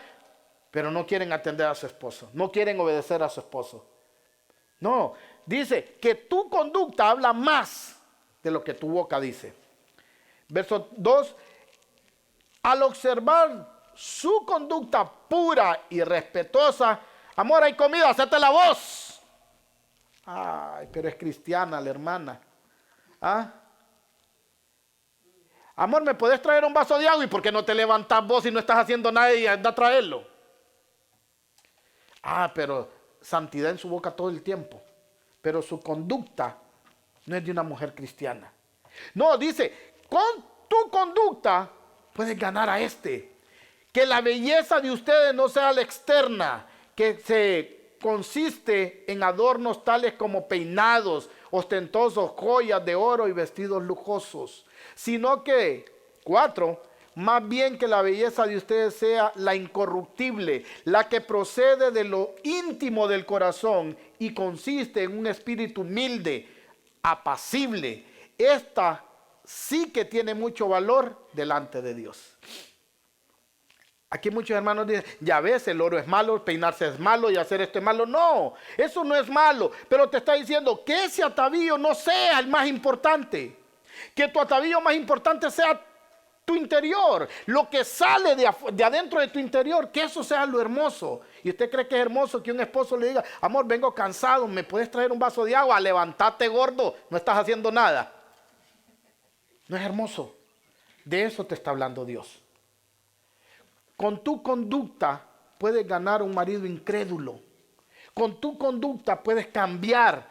pero no quieren atender a su esposo, no quieren obedecer a su esposo. No, dice que tu conducta habla más de lo que tu boca dice. Verso 2, al observar su conducta pura y respetuosa, amor, hay comida, hacete la voz. Ay, pero es cristiana la hermana. ¿Ah? Amor, ¿me puedes traer un vaso de agua? ¿Y por qué no te levantas vos y no estás haciendo nada y anda a traerlo? Ah, pero santidad en su boca todo el tiempo. Pero su conducta no es de una mujer cristiana. No, dice, con tu conducta puedes ganar a este. Que la belleza de ustedes no sea la externa, que se consiste en adornos tales como peinados ostentosos, joyas de oro y vestidos lujosos, sino que, 4, más bien que la belleza de ustedes sea la incorruptible, la que procede de lo íntimo del corazón y consiste en un espíritu humilde, apacible. Esta sí que tiene mucho valor delante de Dios. Aquí muchos hermanos dicen, ya ves, el oro es malo, peinarse es malo y hacer esto es malo. No, eso no es malo, pero te está diciendo que ese atavío no sea el más importante. Que tu atavío más importante sea tu interior, lo que sale de adentro de tu interior, que eso sea lo hermoso. Y usted cree que es hermoso que un esposo le diga, amor, vengo cansado, ¿me puedes traer un vaso de agua? Levántate, gordo, no estás haciendo nada. No es hermoso. De eso te está hablando Dios. Con tu conducta puedes ganar un marido incrédulo. Con tu conducta puedes cambiar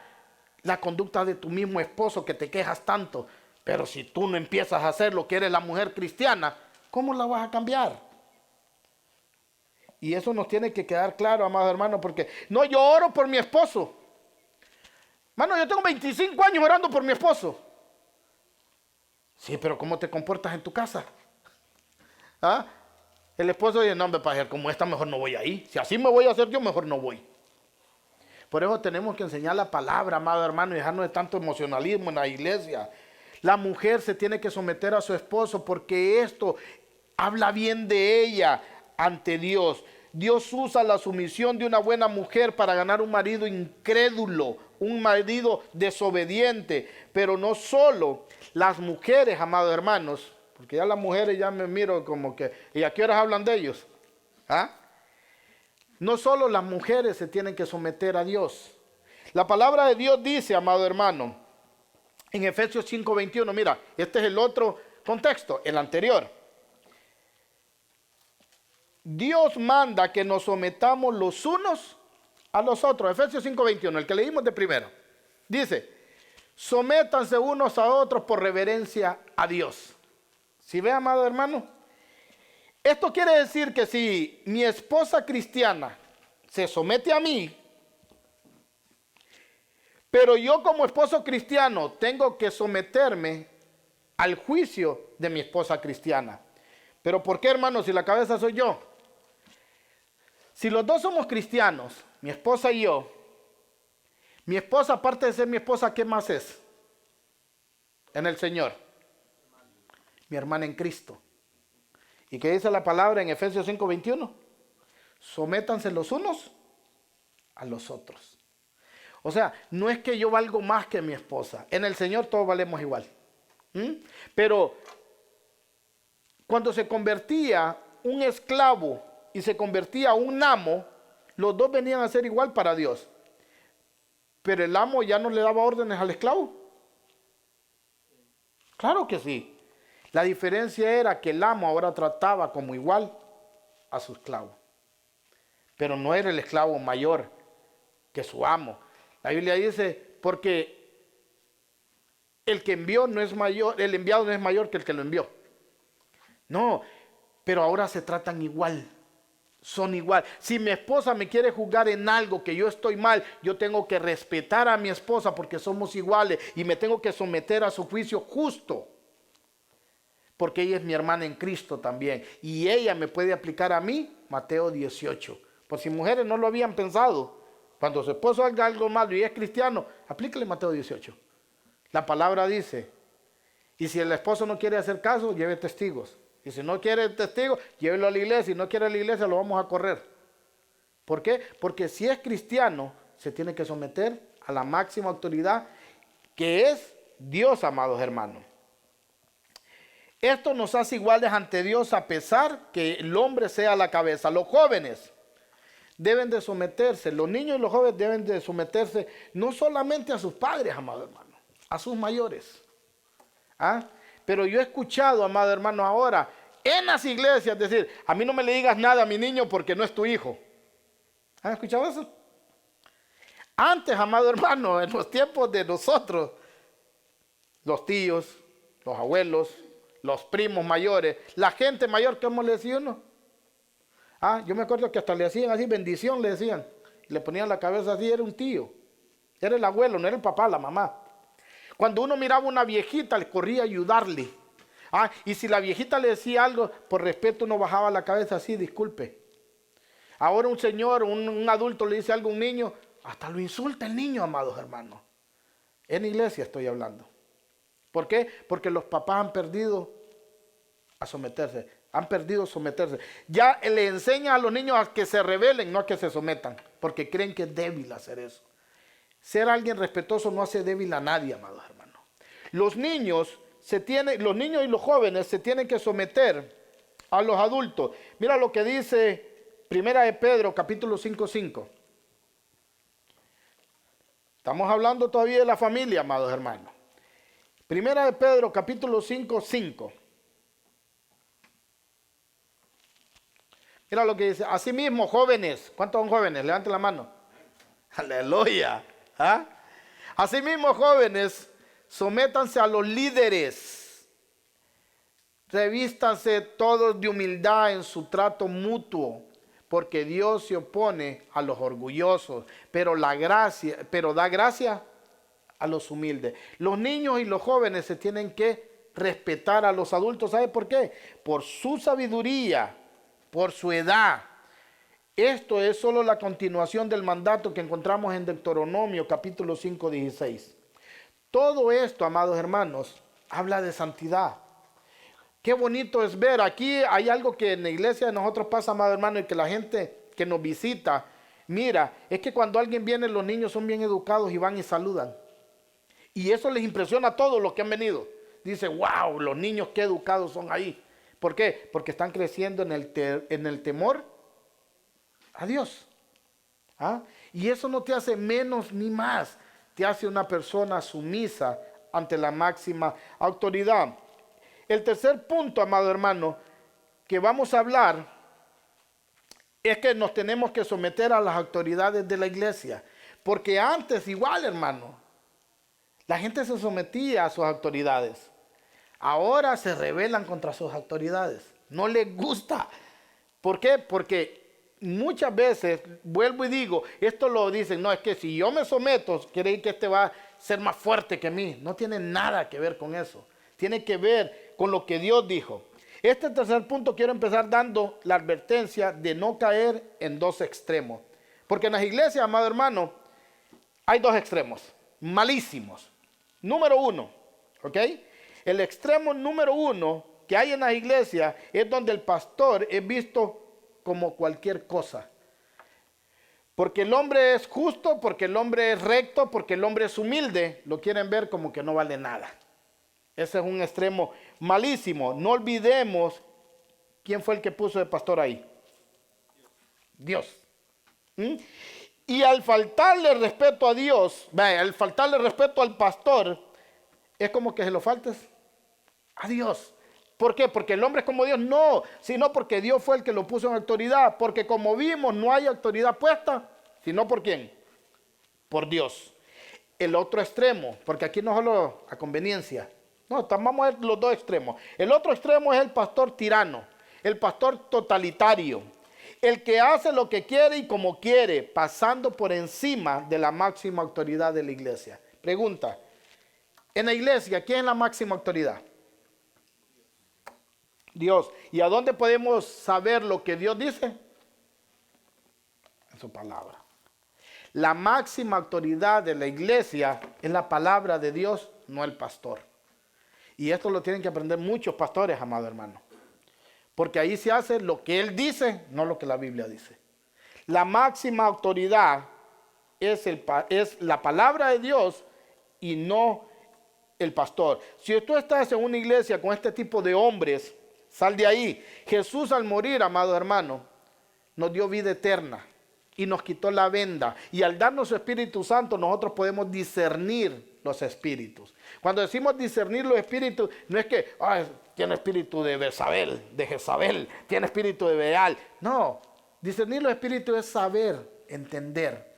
la conducta de tu mismo esposo que te quejas tanto. Pero si tú no empiezas a hacer lo que eres la mujer cristiana, ¿cómo la vas a cambiar? Y eso nos tiene que quedar claro, amado hermano, porque no, yo oro por mi esposo. Mano, yo tengo 25 años orando por mi esposo. Sí, pero ¿cómo te comportas en tu casa? ¿Ah? El esposo dice, no, hombre, pajer, como esta mejor no voy ahí. Si así me voy a hacer yo, mejor no voy. Por eso tenemos que enseñar la palabra, amado hermano, y dejarnos de tanto emocionalismo en la iglesia. La mujer se tiene que someter a su esposo porque esto habla bien de ella ante Dios. Dios usa la sumisión de una buena mujer para ganar un marido incrédulo, un marido desobediente. Pero no solo las mujeres, amados hermanos, porque ya las mujeres ya me miro como que, ¿y a qué horas hablan de ellos? ¿Ah? No solo las mujeres se tienen que someter a Dios. La palabra de Dios dice, amado hermano, en Efesios 5:21, mira, este es el otro contexto, el anterior. Dios manda que nos sometamos los unos a los otros. Efesios 5:21, el que leímos de primero. Dice, sométanse unos a otros por reverencia a Dios. ¿Sí ve, amado hermano? Esto quiere decir que si mi esposa cristiana se somete a mí, pero yo como esposo cristiano tengo que someterme al juicio de mi esposa cristiana. ¿Pero por qué, hermano, si la cabeza soy yo? Si los dos somos cristianos, mi esposa y yo, mi esposa, aparte de ser mi esposa, ¿qué más es? En el Señor. Mi hermana en Cristo. ¿Y qué dice la palabra en Efesios 5:21? Sométanse los unos a los otros. O sea, no es que yo valgo más que mi esposa. En el Señor todos valemos igual. ¿Mm? Pero cuando se convertía un esclavo y se convertía un amo, los dos venían a ser igual para Dios. Pero el amo ya no le daba órdenes al esclavo. Claro que sí. La diferencia era que el amo ahora trataba como igual a su esclavo. Pero no era el esclavo mayor que su amo. La Biblia dice, porque el que envió no es mayor, el enviado no es mayor que el que lo envió. No, pero ahora se tratan igual. Son igual. Si mi esposa me quiere juzgar en algo que yo estoy mal, yo tengo que respetar a mi esposa porque somos iguales y me tengo que someter a su juicio justo. Porque ella es mi hermana en Cristo también. Y ella me puede aplicar a mí, Mateo 18. Por si mujeres no lo habían pensado, cuando su esposo haga algo malo y es cristiano, aplíquele Mateo 18. La palabra dice, y si el esposo no quiere hacer caso, lleve testigos. Y si no quiere testigos, llévelo a la iglesia. Si no quiere a la iglesia, lo vamos a correr. ¿Por qué? Porque si es cristiano, se tiene que someter a la máxima autoridad, que es Dios, amados hermanos. Esto nos hace iguales ante Dios a pesar que el hombre sea la cabeza. Los jóvenes deben de someterse, los niños y los jóvenes deben de someterse no solamente a sus padres, amado hermano, a sus mayores. ¿Ah? Pero yo he escuchado, amado hermano, ahora en las iglesias decir, a mí no me le digas nada a mi niño porque no es tu hijo. ¿Han escuchado eso? Antes, amado hermano, en los tiempos de nosotros, los tíos, los abuelos, los primos mayores, la gente mayor, ¿cómo le decía uno? Yo me acuerdo que hasta le hacían así, bendición le decían. Le ponían la cabeza así, era un tío. Era el abuelo, no era el papá, la mamá. Cuando uno miraba a una viejita, le corría a ayudarle. Y si la viejita le decía algo, por respeto uno bajaba la cabeza así, disculpe. Ahora un señor, un adulto le dice algo a un niño, hasta lo insulta el niño, amados hermanos. En iglesia estoy hablando. ¿Por qué? Porque los papás han perdido a someterse. Han perdido someterse. Ya le enseñan a los niños a que se rebelen, no a que se sometan. Porque creen que es débil hacer eso. Ser alguien respetuoso no hace débil a nadie, amados hermanos. Los niños y los jóvenes se tienen que someter a los adultos. Mira lo que dice Primera de Pedro, capítulo 5:5. Estamos hablando todavía de la familia, amados hermanos. Primera de Pedro, capítulo 5:5. Mira lo que dice. Asimismo, jóvenes. ¿Cuántos son jóvenes? Levanten la mano. Aleluya. Asimismo, jóvenes, sométanse a los líderes. Revístanse todos de humildad en su trato mutuo, porque Dios se opone a los orgullosos, pero da gracia a los humildes. Los niños y los jóvenes se tienen que respetar a los adultos. ¿Sabe por qué? Por su sabiduría, por su edad. Esto es solo la continuación del mandato que encontramos en Deuteronomio capítulo 5:16. Todo esto, amados hermanos, habla de santidad. Qué bonito es ver. Aquí hay algo que en la iglesia de nosotros pasa, amado hermano, y que la gente que nos visita, mira, es que cuando alguien viene, los niños son bien educados y van y saludan. Y eso les impresiona a todos los que han venido. Dice, wow, los niños qué educados son ahí. ¿Por qué? Porque están creciendo en el temor a Dios. Y eso no te hace menos ni más. Te hace una persona sumisa ante la máxima autoridad. El tercer punto, amado hermano, que vamos a hablar es que nos tenemos que someter a las autoridades de la iglesia. Porque antes igual, hermano, la gente se sometía a sus autoridades. Ahora se rebelan contra sus autoridades. No les gusta. ¿Por qué? Porque muchas veces, vuelvo y digo, esto lo dicen, no, es que si yo me someto, quiere decir que este va a ser más fuerte que mí. No tiene nada que ver con eso. Tiene que ver con lo que Dios dijo. Este tercer punto quiero empezar dando la advertencia de no caer en dos extremos. Porque en las iglesias, amado hermano, hay dos extremos, malísimos. Número uno, ¿ok? El extremo número uno que hay en las iglesias es donde el pastor es visto como cualquier cosa. Porque el hombre es justo, porque el hombre es recto, porque el hombre es humilde, lo quieren ver como que no vale nada. Ese es un extremo malísimo. No olvidemos quién fue el que puso de pastor ahí. Dios. ¿Mm? Y al faltarle respeto a Dios, al faltarle respeto al pastor, es como que se lo faltes a Dios. ¿Por qué? Porque el hombre es como Dios. No, sino porque Dios fue el que lo puso en autoridad. Porque como vimos, no hay autoridad puesta, sino por quién. Por Dios. El otro extremo, porque aquí no solo a conveniencia. No, vamos a ver los dos extremos. El otro extremo es el pastor tirano, el pastor totalitario, el que hace lo que quiere y como quiere, pasando por encima de la máxima autoridad de la iglesia. Pregunta, en la iglesia, ¿quién es la máxima autoridad? Dios. ¿Y a dónde podemos saber lo que Dios dice? En su palabra. La máxima autoridad de la iglesia es la palabra de Dios, no el pastor. Y esto lo tienen que aprender muchos pastores, amado hermano. Porque ahí se hace lo que él dice, no lo que la Biblia dice. La máxima autoridad es la palabra de Dios y no el pastor. Si tú estás en una iglesia con este tipo de hombres, sal de ahí. Jesús al morir, amado hermano, nos dio vida eterna y nos quitó la venda. Y al darnos su Espíritu Santo, nosotros podemos discernir los espíritus. Cuando decimos discernir los espíritus, no es que tiene espíritu de Bezabel, de Jezabel, tiene espíritu de Beal. No, discernir los espíritus es saber, entender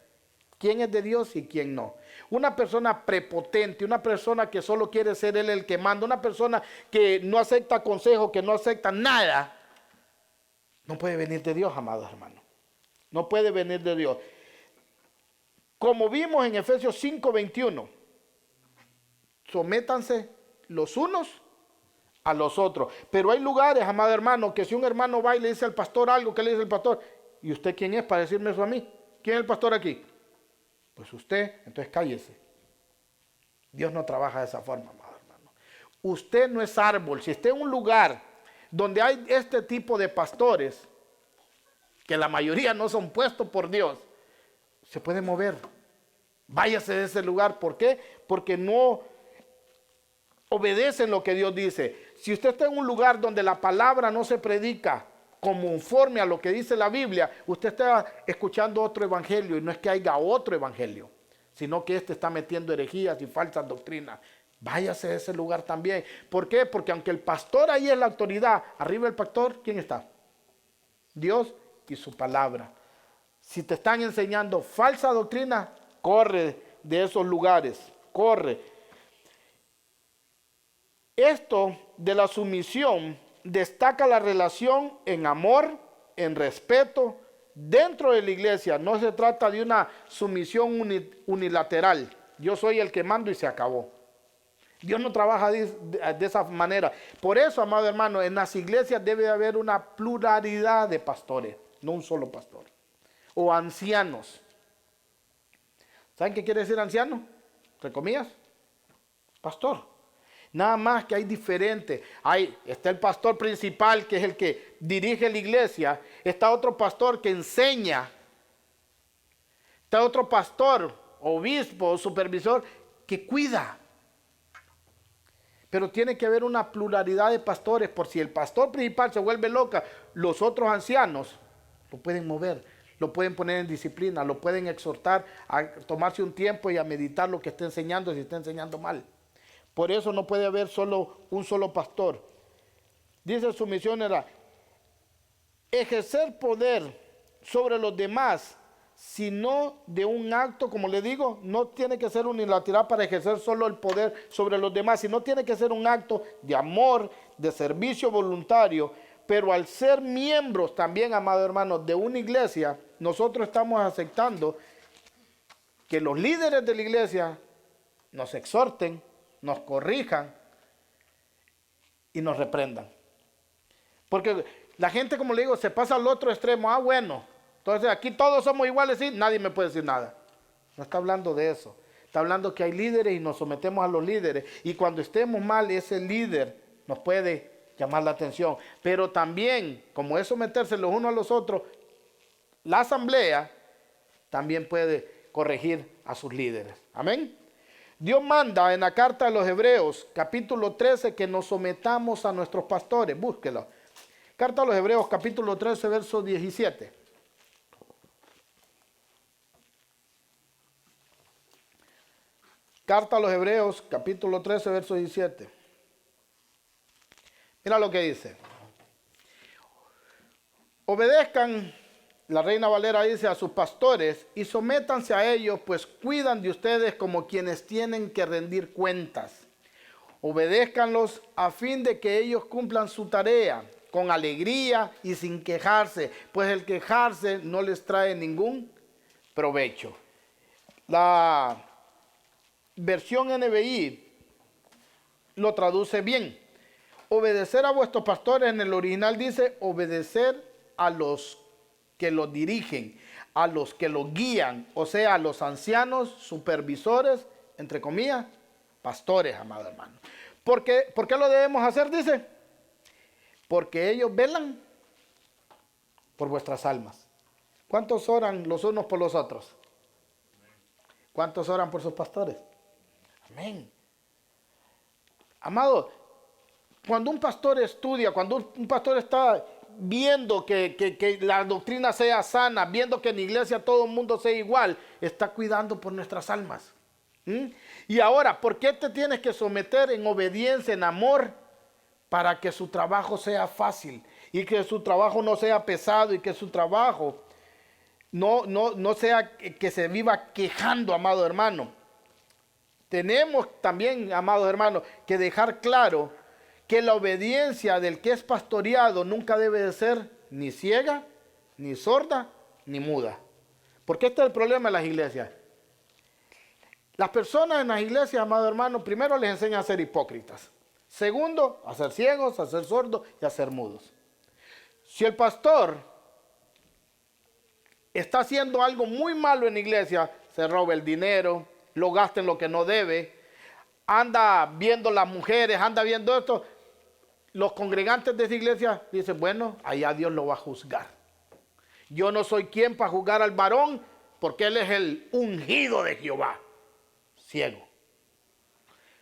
quién es de Dios y quién no. Una persona prepotente, una persona que solo quiere ser él el que manda, una persona que no acepta consejo, que no acepta nada, no puede venir de Dios, amados hermanos. No puede venir de Dios. Como vimos en Efesios 5:21, sométanse los unos a los otros. Pero hay lugares, amado hermano, que si un hermano va y le dice al pastor algo, ¿qué le dice el pastor? ¿Y usted quién es para decirme eso a mí? ¿Quién es el pastor aquí? Pues usted, entonces cállese. Dios no trabaja de esa forma, amado hermano. Usted no es árbol. Si esté en un lugar donde hay este tipo de pastores, que la mayoría no son puestos por Dios, se puede mover. Váyase de ese lugar. ¿Por qué? Porque no obedecen lo que Dios dice. Si usted está en un lugar donde la palabra no se predica conforme a lo que dice la Biblia, usted está escuchando otro evangelio, y no es que haya otro evangelio, sino que está metiendo herejías y falsas doctrinas. Váyase de ese lugar también. ¿Por qué? Porque aunque el pastor ahí es la autoridad, arriba del pastor, ¿quién está? Dios y su palabra. Si te están enseñando falsa doctrina, corre de esos lugares, corre. Esto de la sumisión destaca la relación en amor, en respeto, dentro de la iglesia. No se trata de una sumisión unilateral. Yo soy el que mando y se acabó. Dios no trabaja de esa manera. Por eso, amado hermano, en las iglesias debe haber una pluralidad de pastores, no un solo pastor. O ancianos. ¿Saben qué quiere decir anciano? ¿Entre comillas? Pastor. Nada más que hay diferente. Está el pastor principal, que es el que dirige la iglesia. Está otro pastor que enseña. Está otro pastor, obispo, supervisor, que cuida. Pero tiene que haber una pluralidad de pastores, por si el pastor principal se vuelve loca, los otros ancianos lo pueden mover, lo pueden poner en disciplina, lo pueden exhortar a tomarse un tiempo y a meditar lo que está enseñando, si está enseñando mal. Por eso no puede haber un solo pastor. Dice su misión era ejercer poder sobre los demás, sino de un acto, como le digo, no tiene que ser unilateral para ejercer solo el poder sobre los demás, sino tiene que ser un acto de amor, de servicio voluntario. Pero al ser miembros también, amados hermanos, de una iglesia, nosotros estamos aceptando que los líderes de la iglesia nos exhorten, nos corrijan y nos reprendan. Porque la gente, como le digo, se pasa al otro extremo. Bueno, entonces aquí todos somos iguales, ¿sí? Nadie me puede decir nada. No está hablando de eso. Está hablando que hay líderes y nos sometemos a los líderes. Y cuando estemos mal, ese líder nos puede llamar la atención. Pero también, como es someterse los unos a los otros, la asamblea también puede corregir a sus líderes. Amén. Dios manda en la carta de los Hebreos, capítulo 13, que nos sometamos a nuestros pastores. Búsquelo. Carta a los Hebreos, capítulo 13, verso 17. Carta a los Hebreos, capítulo 13, verso 17. Mira lo que dice. Obedezcan, la Reina Valera dice, a sus pastores y sométanse a ellos, pues cuidan de ustedes como quienes tienen que rendir cuentas. Obedézcanlos a fin de que ellos cumplan su tarea con alegría y sin quejarse, pues el quejarse no les trae ningún provecho. La versión NBI lo traduce bien. Obedecer a vuestros pastores, en el original dice obedecer a los que los dirigen, a los que los guían, o sea, a los ancianos, supervisores, entre comillas, pastores, amado hermano. ¿Por qué lo debemos hacer? Dice, porque ellos velan por vuestras almas. ¿Cuántos oran los unos por los otros? ¿Cuántos oran por sus pastores? Amén. Amado, cuando un pastor estudia, cuando un pastor está viendo que la doctrina sea sana, viendo que en la iglesia todo el mundo sea igual, está cuidando por nuestras almas. Y ahora, ¿por qué te tienes que someter en obediencia, en amor? Para que su trabajo sea fácil y que su trabajo no sea pesado y que su trabajo no sea que se viva quejando, amado hermano. Tenemos también, amados hermanos, que dejar claro que la obediencia del que es pastoreado nunca debe de ser ni ciega, ni sorda, ni muda. Porque este es el problema de las iglesias. Las personas en las iglesias, amados hermanos, primero les enseñan a ser hipócritas. Segundo, a ser ciegos, a ser sordos y a ser mudos. Si el pastor está haciendo algo muy malo en la iglesia, se roba el dinero, lo gasta en lo que no debe, anda viendo las mujeres, anda viendo esto, los congregantes de esa iglesia dicen, bueno, allá Dios lo va a juzgar. Yo no soy quien para juzgar al varón, porque él es el ungido de Jehová. Ciego.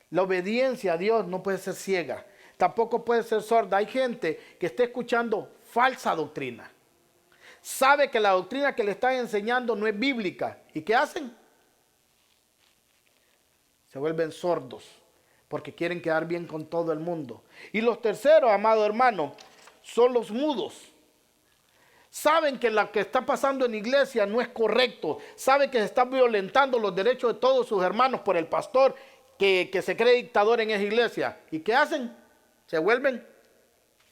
La obediencia a Dios no puede ser ciega, tampoco puede ser sorda. Hay gente que está escuchando falsa doctrina. Sabe que la doctrina que le están enseñando no es bíblica. ¿Y qué hacen? Se vuelven sordos porque quieren quedar bien con todo el mundo. Y los terceros, amado hermano, son los mudos. Saben que lo que está pasando en la iglesia no es correcto. Saben que se están violentando los derechos de todos sus hermanos por el pastor que se cree dictador en esa iglesia. ¿Y qué hacen? Se vuelven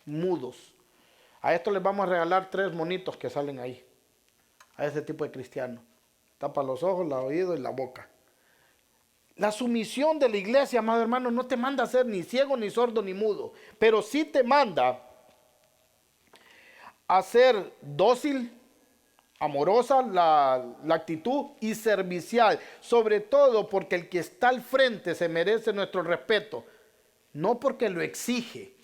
mudos. A esto les vamos a regalar 3 monitos que salen ahí. A ese tipo de cristiano. Tapa los ojos, los oídos y la boca. La sumisión de la iglesia, amado hermano, no te manda a ser ni ciego, ni sordo, ni mudo. Pero sí te manda a ser dócil, amorosa la actitud y servicial. Sobre todo porque el que está al frente se merece nuestro respeto. No porque lo exige,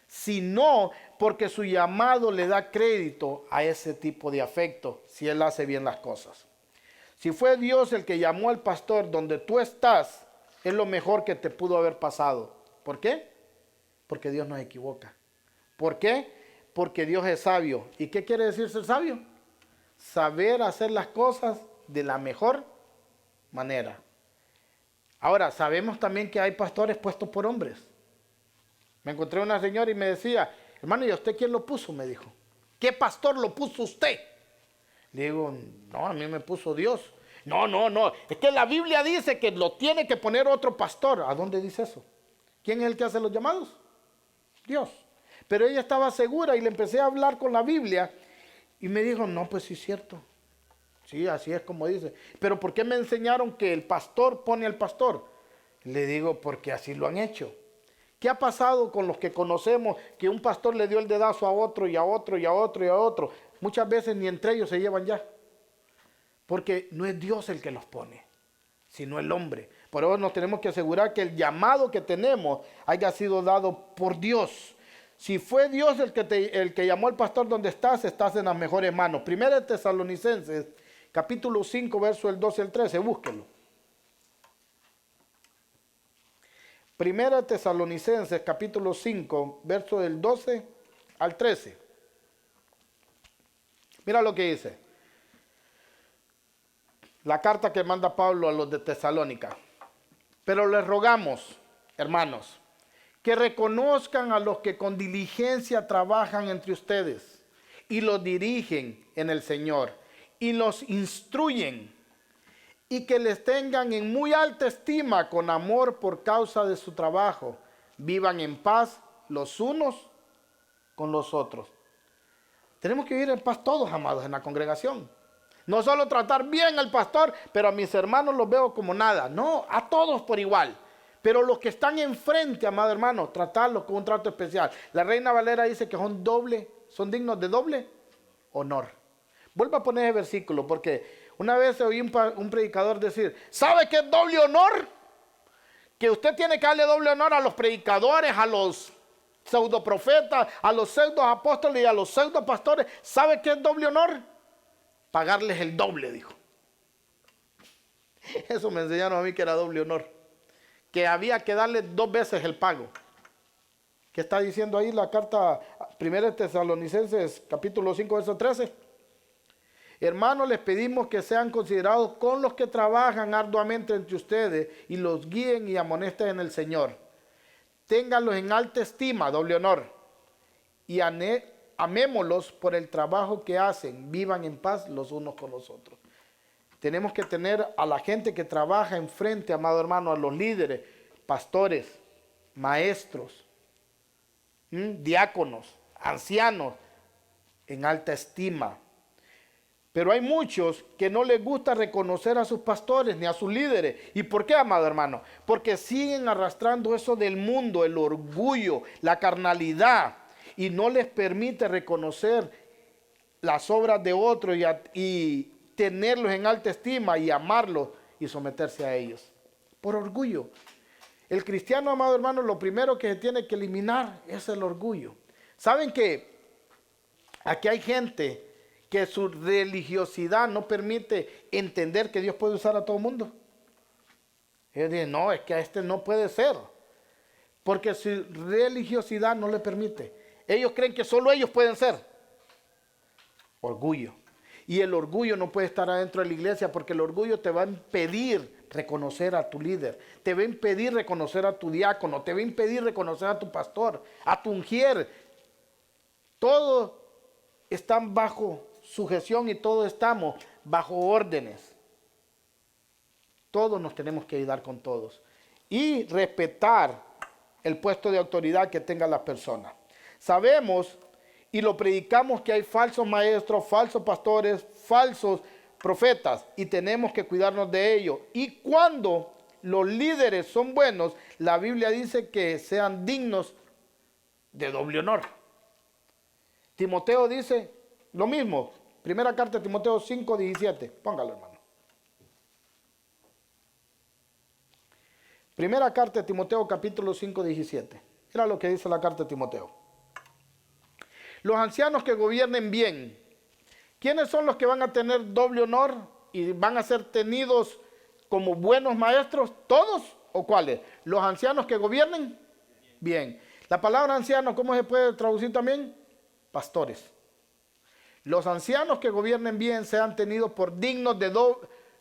sino porque su llamado le da crédito a ese tipo de afecto, si él hace bien las cosas. Si fue Dios el que llamó al pastor donde tú estás, es lo mejor que te pudo haber pasado. ¿Por qué? Porque Dios no se equivoca. ¿Por qué? Porque Dios es sabio. ¿Y qué quiere decir ser sabio? Saber hacer las cosas de la mejor manera. Ahora, sabemos también que hay pastores puestos por hombres. Me encontré una señora y me decía, hermano, ¿y a usted quién lo puso? Me dijo. ¿Qué pastor lo puso usted? Le digo, no, a mí me puso Dios. No, es que la Biblia dice que lo tiene que poner otro pastor. ¿A dónde dice eso? ¿Quién es el que hace los llamados? Dios. Pero ella estaba segura y le empecé a hablar con la Biblia y me dijo, no, pues sí es cierto. Sí, así es como dice. Pero ¿por qué me enseñaron que el pastor pone al pastor? Le digo, porque así lo han hecho. ¿Qué ha pasado con los que conocemos que un pastor le dio el dedazo a otro y a otro y a otro y a otro? Muchas veces ni entre ellos se llevan ya. Porque no es Dios el que los pone, sino el hombre. Por eso nos tenemos que asegurar que el llamado que tenemos haya sido dado por Dios. Si fue Dios el que llamó al pastor donde estás en las mejores manos. Primera de Tesalonicenses, capítulo 5, verso el 12 al 13, búsquenlo. Primera Tesalonicenses, capítulo 5, verso del 12 al 13. Mira lo que dice. La carta que manda Pablo a los de Tesalónica. Pero les rogamos, hermanos, que reconozcan a los que con diligencia trabajan entre ustedes y los dirigen en el Señor y los instruyen, y que les tengan en muy alta estima con amor por causa de su trabajo. Vivan en paz los unos con los otros. Tenemos que vivir en paz todos, amados, en la congregación. No solo tratar bien al pastor, pero a mis hermanos los veo como nada. No, a todos por igual. Pero los que están enfrente, amado hermano, tratarlos con un trato especial. La Reina Valera dice que son dignos de doble honor. Vuelvo a poner ese versículo porque una vez oí un predicador decir, ¿sabe qué es doble honor? Que usted tiene que darle doble honor a los predicadores, a los pseudoprofetas, a los pseudoapóstoles y a los pseudopastores. ¿Sabe qué es doble honor? Pagarles el doble, dijo. Eso me enseñaron a mí que era doble honor. Que había que darle 2 veces el pago. ¿Qué está diciendo ahí la carta 1 Tesalonicenses capítulo 5 verso 13? Hermanos, les pedimos que sean considerados con los que trabajan arduamente entre ustedes y los guíen y amonesten en el Señor. Ténganlos en alta estima, doble honor, y amémoslos por el trabajo que hacen. Vivan en paz los unos con los otros. Tenemos que tener a la gente que trabaja enfrente, amado hermano, a los líderes, pastores, maestros, diáconos, ancianos, en alta estima. Pero hay muchos que no les gusta reconocer a sus pastores ni a sus líderes. ¿Y por qué, amado hermano? Porque siguen arrastrando eso del mundo, el orgullo, la carnalidad, y no les permite reconocer las obras de otros y tenerlos en alta estima y amarlos y someterse a ellos. Por orgullo. El cristiano, amado hermano, lo primero que se tiene que eliminar es el orgullo. ¿Saben que aquí hay gente que su religiosidad no permite entender que Dios puede usar a todo el mundo? Ellos dicen, no, es que a este no puede ser, porque su religiosidad no le permite. Ellos creen que solo ellos pueden ser. Orgullo. Y el orgullo no puede estar adentro de la iglesia, porque el orgullo te va a impedir reconocer a tu líder, te va a impedir reconocer a tu diácono, te va a impedir reconocer a tu pastor, a tu ungier. Todos están bajo sujeción y todos estamos bajo órdenes. Todos nos tenemos que ayudar con todos y respetar el puesto de autoridad que tenga la persona. Sabemos y lo predicamos que hay falsos maestros, falsos pastores, falsos profetas, y tenemos que cuidarnos de ello. Y cuando los líderes son buenos, la Biblia dice que sean dignos de doble honor. Timoteo dice lo mismo. Primera carta de Timoteo 5:17. Póngalo, hermano. Primera carta de Timoteo capítulo 5:17. Mira lo que dice la carta de Timoteo. Los ancianos que gobiernen bien. ¿Quiénes son los que van a tener doble honor y van a ser tenidos como buenos maestros? ¿Todos o cuáles? Los ancianos que gobiernen bien. La palabra anciano, ¿cómo se puede traducir también? Pastores. Los ancianos que gobiernen bien sean tenidos por dignos de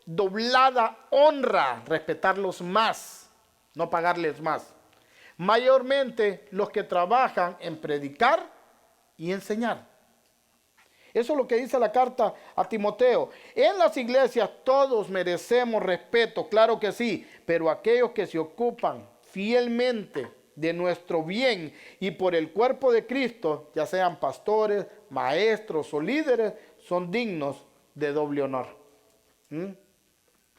doblada honra, respetarlos más, no pagarles más. Mayormente los que trabajan en predicar y enseñar. Eso es lo que dice la carta a Timoteo. En las iglesias todos merecemos respeto, claro que sí, pero aquellos que se ocupan fielmente de nuestro bien y por el cuerpo de Cristo, ya sean pastores, maestros o líderes, son dignos de doble honor.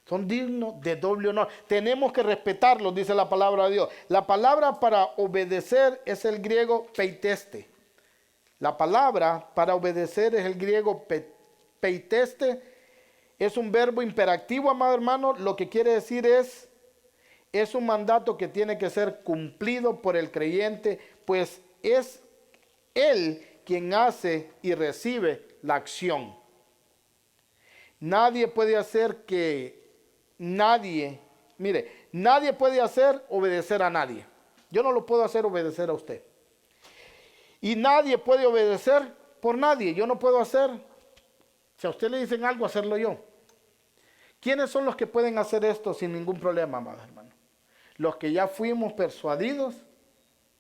Son dignos de doble honor. Tenemos que respetarlos, dice la palabra de Dios. La palabra para obedecer es el griego peiteste. La palabra para obedecer es el griego peiteste. Es un verbo imperativo, amado hermano. Lo que quiere decir es un mandato que tiene que ser cumplido por el creyente, pues es él quien hace y recibe la acción. Nadie puede hacer que nadie Nadie puede obedecer a nadie. Yo no lo puedo hacer obedecer a usted. Y nadie puede obedecer por nadie. Yo no puedo hacer, si a usted le dicen algo, hacerlo yo. ¿Quiénes son los que pueden hacer esto sin ningún problema, amados hermanos? Los que ya fuimos persuadidos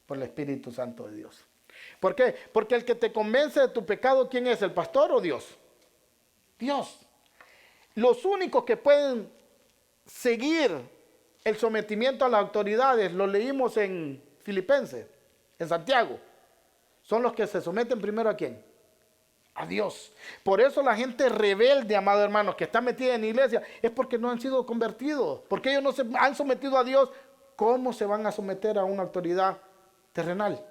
por el Espíritu Santo de Dios. ¿Por qué? Porque el que te convence de tu pecado, ¿quién es? ¿El pastor o Dios? Dios. Los únicos que pueden seguir el sometimiento a las autoridades, lo leímos en Filipenses, en Santiago, son los que se someten primero ¿a quién? A Dios. Por eso la gente rebelde, amados hermanos, que está metida en la iglesia, es porque no han sido convertidos, porque ellos no se han sometido a Dios. ¿Cómo se van a someter a una autoridad terrenal?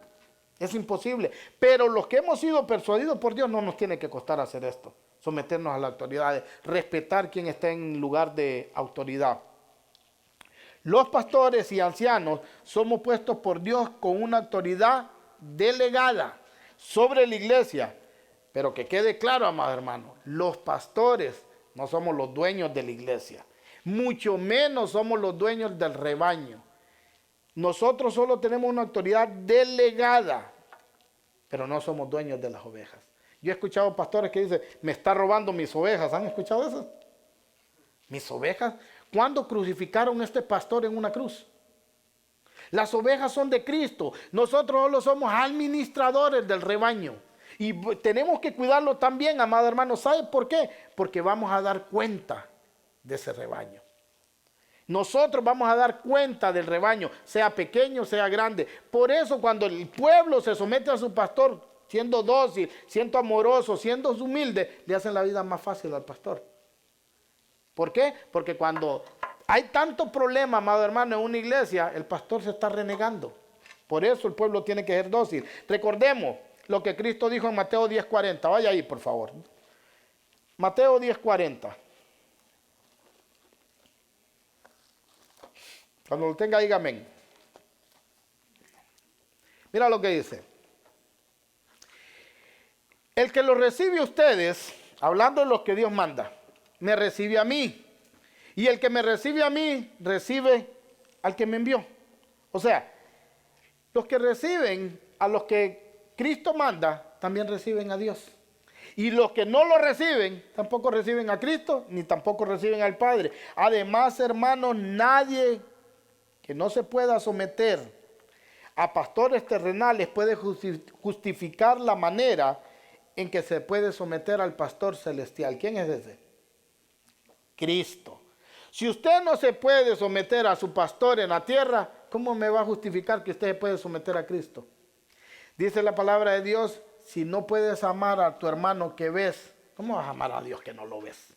Es imposible. Pero los que hemos sido persuadidos por Dios no nos tiene que costar hacer esto, someternos a las autoridades, respetar quien está en lugar de autoridad. Los pastores y ancianos somos puestos por Dios con una autoridad delegada sobre la iglesia. Pero que quede claro, amados hermanos, los pastores no somos los dueños de la iglesia. Mucho menos somos los dueños del rebaño. Nosotros solo tenemos una autoridad delegada, pero no somos dueños de las ovejas. Yo he escuchado pastores que dicen, me está robando mis ovejas. ¿Han escuchado eso? ¿Mis ovejas? ¿Cuándo crucificaron a este pastor en una cruz? Las ovejas son de Cristo. Nosotros solo somos administradores del rebaño. Y tenemos que cuidarlo también, amado hermano. ¿Sabe por qué? Porque vamos a dar cuenta de ese rebaño. Nosotros vamos a dar cuenta del rebaño, sea pequeño, sea grande. Por eso cuando el pueblo se somete a su pastor, siendo dócil, siendo amoroso, siendo humilde, le hacen la vida más fácil al pastor. ¿Por qué? Porque cuando hay tanto problema, amado hermano, en una iglesia, el pastor se está renegando. Por eso el pueblo tiene que ser dócil. Recordemos lo que Cristo dijo en Mateo 10:40. Vaya ahí, por favor. Mateo 10:40. Cuando lo tenga, diga amén. Mira lo que dice. El que lo recibe a ustedes, hablando de los que Dios manda, me recibe a mí. Y el que me recibe a mí, recibe al que me envió. O sea, los que reciben a los que Cristo manda, también reciben a Dios. Y los que no lo reciben, tampoco reciben a Cristo, ni tampoco reciben al Padre. Además, hermanos, nadie que no se pueda someter a pastores terrenales puede justificar la manera en que se puede someter al pastor celestial. ¿Quién es ese? Cristo. Si usted no se puede someter a su pastor en la tierra, ¿cómo me va a justificar que usted se puede someter a Cristo? Dice la palabra de Dios, si no puedes amar a tu hermano que ves, ¿cómo vas a amar a Dios que no lo ves?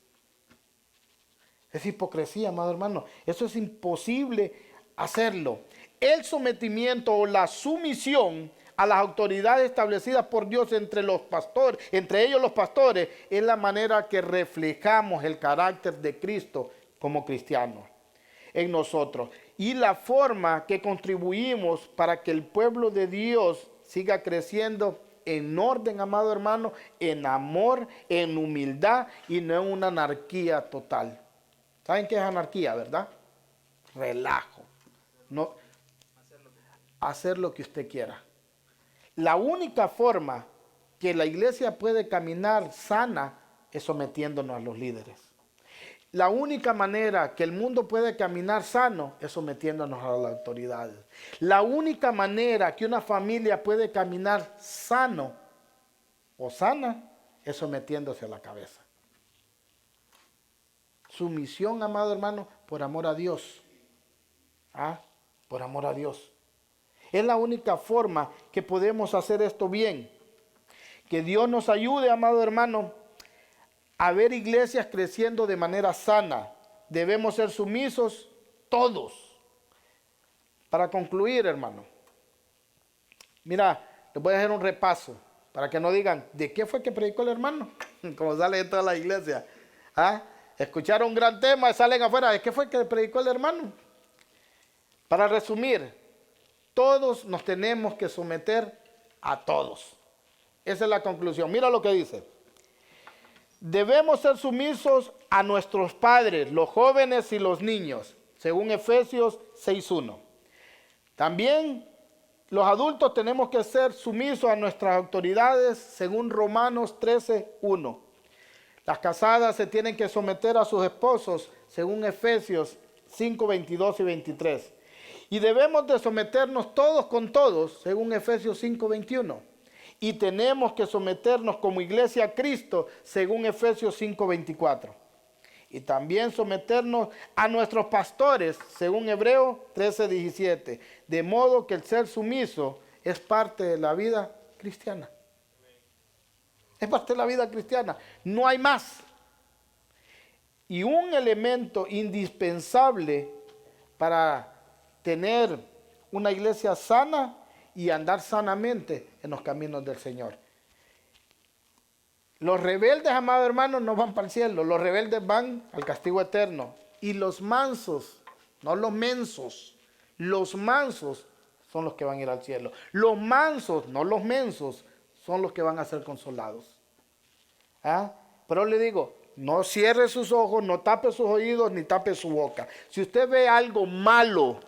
Es hipocresía, amado hermano. Eso es imposible hacerlo. El sometimiento o la sumisión a las autoridades establecidas por Dios entre los pastores, entre ellos los pastores, es la manera que reflejamos el carácter de Cristo como cristianos en nosotros y la forma que contribuimos para que el pueblo de Dios siga creciendo en orden, amado hermano, en amor, en humildad y no en una anarquía total. ¿Saben qué es anarquía, verdad? Relajo. No, hacer lo que usted quiera. La única forma que la iglesia puede caminar sana es sometiéndonos a los líderes. La única manera que el mundo puede caminar sano es sometiéndonos a las autoridades. La única manera que una familia puede caminar sano o sana es sometiéndose a la cabeza. Sumisión, amado hermano, por amor a Dios. Por amor a Dios. Es la única forma que podemos hacer esto bien. Que Dios nos ayude, amado hermano, a ver iglesias creciendo de manera sana. Debemos ser sumisos todos. Para concluir, hermano, mira, les voy a hacer un repaso para que no digan, ¿de qué fue que predicó el hermano? Como sale de toda la iglesia. Escucharon un gran tema y salen afuera, ¿de qué fue que predicó el hermano? Para resumir, todos nos tenemos que someter a todos. Esa es la conclusión. Mira lo que dice. Debemos ser sumisos a nuestros padres, los jóvenes y los niños. según Efesios 6:1. También los adultos tenemos que ser sumisos a nuestras autoridades, según Romanos 13:1. Las casadas se tienen que someter a sus esposos, según Efesios 5:22 y 23. Y debemos de someternos todos con todos, según Efesios 5:21. Y tenemos que someternos como iglesia a Cristo, según Efesios 5:24. Y también someternos a nuestros pastores, según Hebreos 13:17. De modo que el ser sumiso es parte de la vida cristiana. Es parte de la vida cristiana. No hay más. Y un elemento indispensable para tener una iglesia sana y andar sanamente en los caminos del Señor. Los rebeldes, amados hermanos, no van para el cielo. Los rebeldes van al castigo eterno. Y los mansos, no los mensos, los mansos son los que van a ir al cielo. Los mansos, no los mensos, son los que van a ser consolados. ¿Ah? Pero le digo, no cierre sus ojos, no tape sus oídos, ni tape su boca. Si usted ve algo malo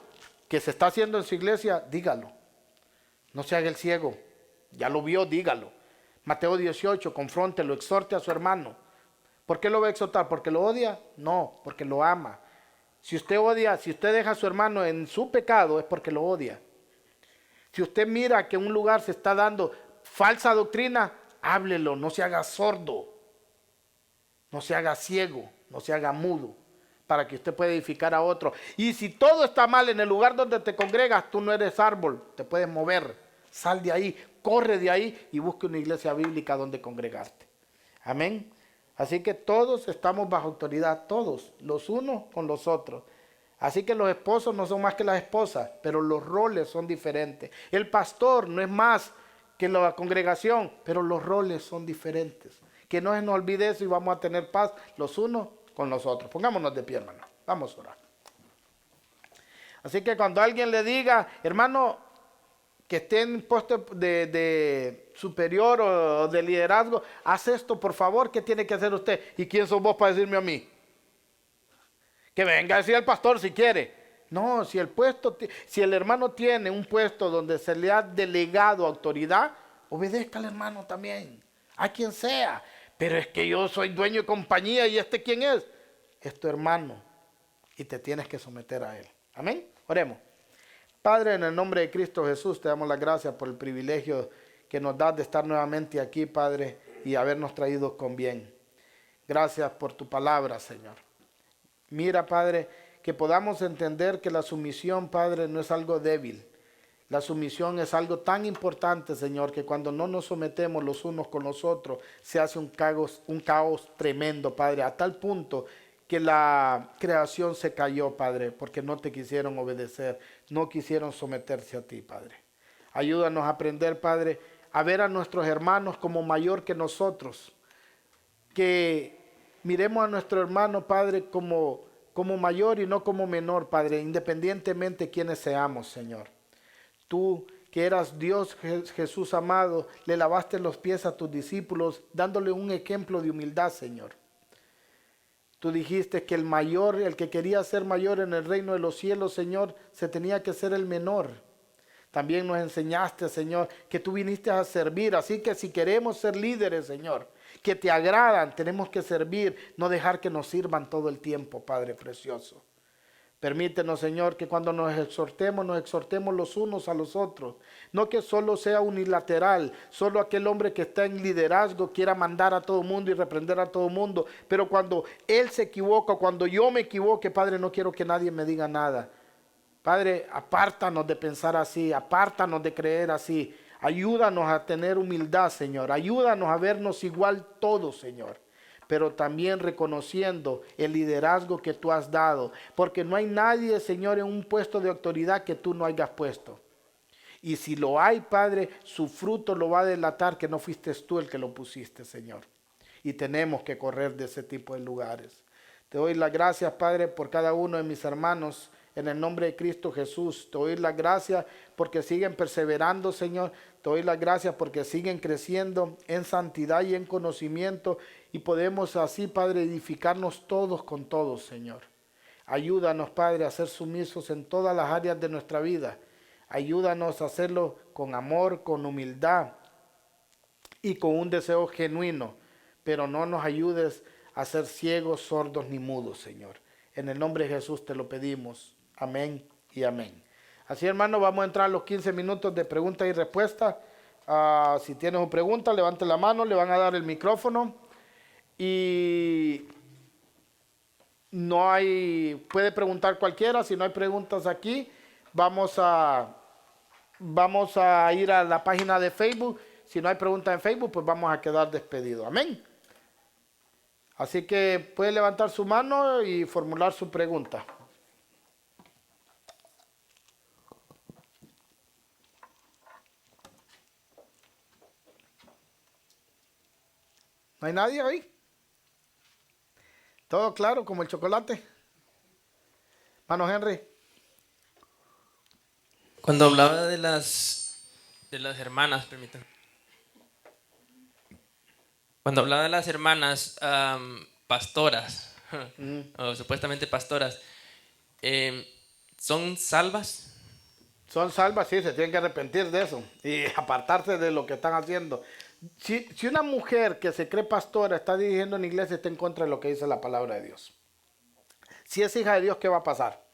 que se está haciendo en su iglesia, dígalo. No se haga el ciego. Ya lo vio, dígalo. Mateo 18, confróntelo, exhorte a su hermano. ¿Por qué lo va a exhortar? ¿Porque lo odia? No, porque lo ama. Si usted odia, si usted deja a su hermano en su pecado, es porque lo odia. Si usted mira que en un lugar se está dando falsa doctrina, háblelo, no se haga sordo, no se haga ciego, no se haga mudo, para que usted pueda edificar a otro. Y si todo está mal en el lugar donde te congregas, tú no eres árbol, te puedes mover, sal de ahí, corre de ahí y busque una iglesia bíblica donde congregarte. Amén. Así que todos estamos bajo autoridad, todos, los unos con los otros. Así que los esposos no son más que las esposas, pero los roles son diferentes. El pastor no es más que la congregación, pero los roles son diferentes. Que no se nos olvide eso y vamos a tener paz los unos con los otros. Pongámonos de pie, hermano. Vamos a orar. Así que cuando alguien le diga, hermano, que esté en puesto de superior o de liderazgo, haz esto, por favor, ¿qué tiene que hacer usted? ¿Y quién sos vos para decirme a mí? Que venga a decir al pastor si quiere. No, si el hermano tiene un puesto donde se le ha delegado autoridad, obedezca al hermano también, a quien sea. Pero es que yo soy dueño de compañía y ¿este quién es? Es tu hermano y te tienes que someter a él. Amén. Oremos. Padre, en el nombre de Cristo Jesús, te damos las gracias por el privilegio que nos das de estar nuevamente aquí, Padre, y habernos traído con bien. Gracias por tu palabra, Señor. Mira, Padre, que podamos entender que la sumisión, Padre, no es algo débil. La sumisión es algo tan importante, Señor, que cuando no nos sometemos los unos con los otros, se hace un caos tremendo, Padre, a tal punto que la creación se cayó, Padre, porque no te quisieron obedecer, no quisieron someterse a ti, Padre. Ayúdanos a aprender, Padre, a ver a nuestros hermanos como mayor que nosotros, que miremos a nuestro hermano, Padre, como mayor y no como menor, Padre, independientemente de quiénes seamos, Señor. Tú, que eras Dios, Jesús amado, le lavaste los pies a tus discípulos, dándole un ejemplo de humildad, Señor. Tú dijiste que el mayor, el que quería ser mayor en el reino de los cielos, Señor, se tenía que ser el menor. También nos enseñaste, Señor, que tú viniste a servir. Así que si queremos ser líderes, Señor, que te agradan, tenemos que servir, no dejar que nos sirvan todo el tiempo, Padre precioso. Permítenos, Señor, que cuando nos exhortemos los unos a los otros. No que solo sea unilateral, solo aquel hombre que está en liderazgo quiera mandar a todo mundo y reprender a todo mundo. Pero cuando él se equivoca, cuando yo me equivoque, Padre, no quiero que nadie me diga nada. Padre, apártanos de pensar así, apártanos de creer así. Ayúdanos a tener humildad, Señor. Ayúdanos a vernos igual todos, Señor. Pero también reconociendo el liderazgo que tú has dado. Porque no hay nadie, Señor, en un puesto de autoridad que tú no hayas puesto. Y si lo hay, Padre, su fruto lo va a delatar que no fuiste tú el que lo pusiste, Señor. Y tenemos que correr de ese tipo de lugares. Te doy las gracias, Padre, por cada uno de mis hermanos. En el nombre de Cristo Jesús, te doy las gracias porque siguen perseverando, Señor. Te doy las gracias porque siguen creciendo en santidad y en conocimiento. Y podemos así, Padre, edificarnos todos con todos, Señor. Ayúdanos, Padre, a ser sumisos en todas las áreas de nuestra vida. Ayúdanos a hacerlo con amor, con humildad y con un deseo genuino. Pero no nos ayudes a ser ciegos, sordos ni mudos, Señor. En el nombre de Jesús te lo pedimos. Amén y amén. Así, hermano, vamos a entrar a los 15 minutos de preguntas y respuestas. Si tienes una pregunta, levante la mano, le van a dar el micrófono. Y no hay, puede preguntar cualquiera. Si no hay preguntas aquí, vamos a ir a la página de Facebook. Si no hay preguntas en Facebook, pues vamos a quedar despedidos. Amén. Así que puede levantar su mano y formular su pregunta. ¿No hay nadie ahí? ¿Todo claro como el chocolate? Mano Henry. Cuando hablaba de las hermanas, permítanme. Cuando hablaba de las hermanas pastoras, o supuestamente pastoras, ¿son salvas? Son salvas, sí, se tienen que arrepentir de eso y apartarse de lo que están haciendo. Si una mujer que se cree pastora está dirigiendo en la iglesia, está en contra de lo que dice la palabra de Dios. Si es hija de Dios, ¿qué va a pasar?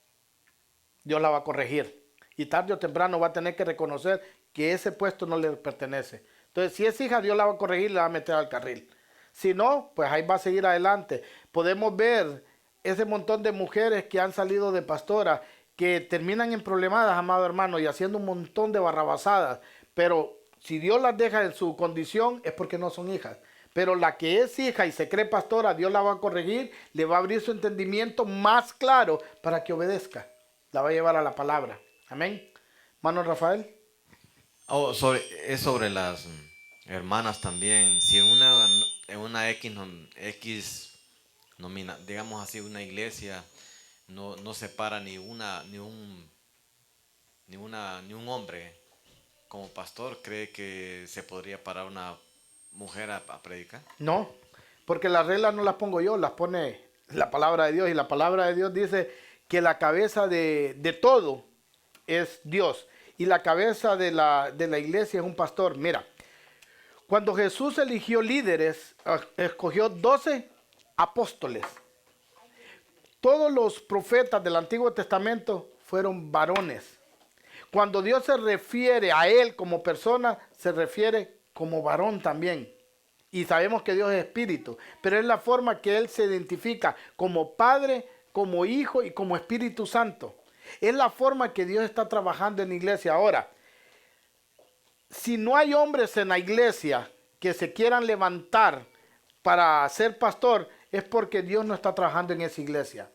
Dios la va a corregir. Y tarde o temprano va a tener que reconocer que ese puesto no le pertenece. Entonces, si es hija, Dios la va a corregir y la va a meter al carril. Si no, pues ahí va a seguir adelante. Podemos ver ese montón de mujeres que han salido de pastora, que terminan en problemadas, amado hermano, y haciendo un montón de barrabasadas. Pero si Dios las deja en su condición, es porque no son hijas. Pero la que es hija y se cree pastora, Dios la va a corregir, le va a abrir su entendimiento más claro para que obedezca. La va a llevar a la palabra. Amén. Mano Rafael. Es sobre las hermanas también. Si en una X digamos así, una iglesia no separa ni un hombre como pastor, ¿cree que se podría parar una mujer a predicar? No, porque las reglas no las pongo yo, las pone la palabra de Dios. Y la palabra de Dios dice que la cabeza de todo es Dios. Y la cabeza de la iglesia es un pastor. Mira, cuando Jesús eligió líderes, escogió 12 apóstoles. Todos los profetas del Antiguo Testamento fueron varones. Cuando Dios se refiere a él como persona, se refiere como varón también. Y sabemos que Dios es espíritu, pero es la forma que él se identifica como Padre, como Hijo y como Espíritu Santo. Es la forma que Dios está trabajando en la iglesia. Ahora, si no hay hombres en la iglesia que se quieran levantar para ser pastor, es porque Dios no está trabajando en esa iglesia.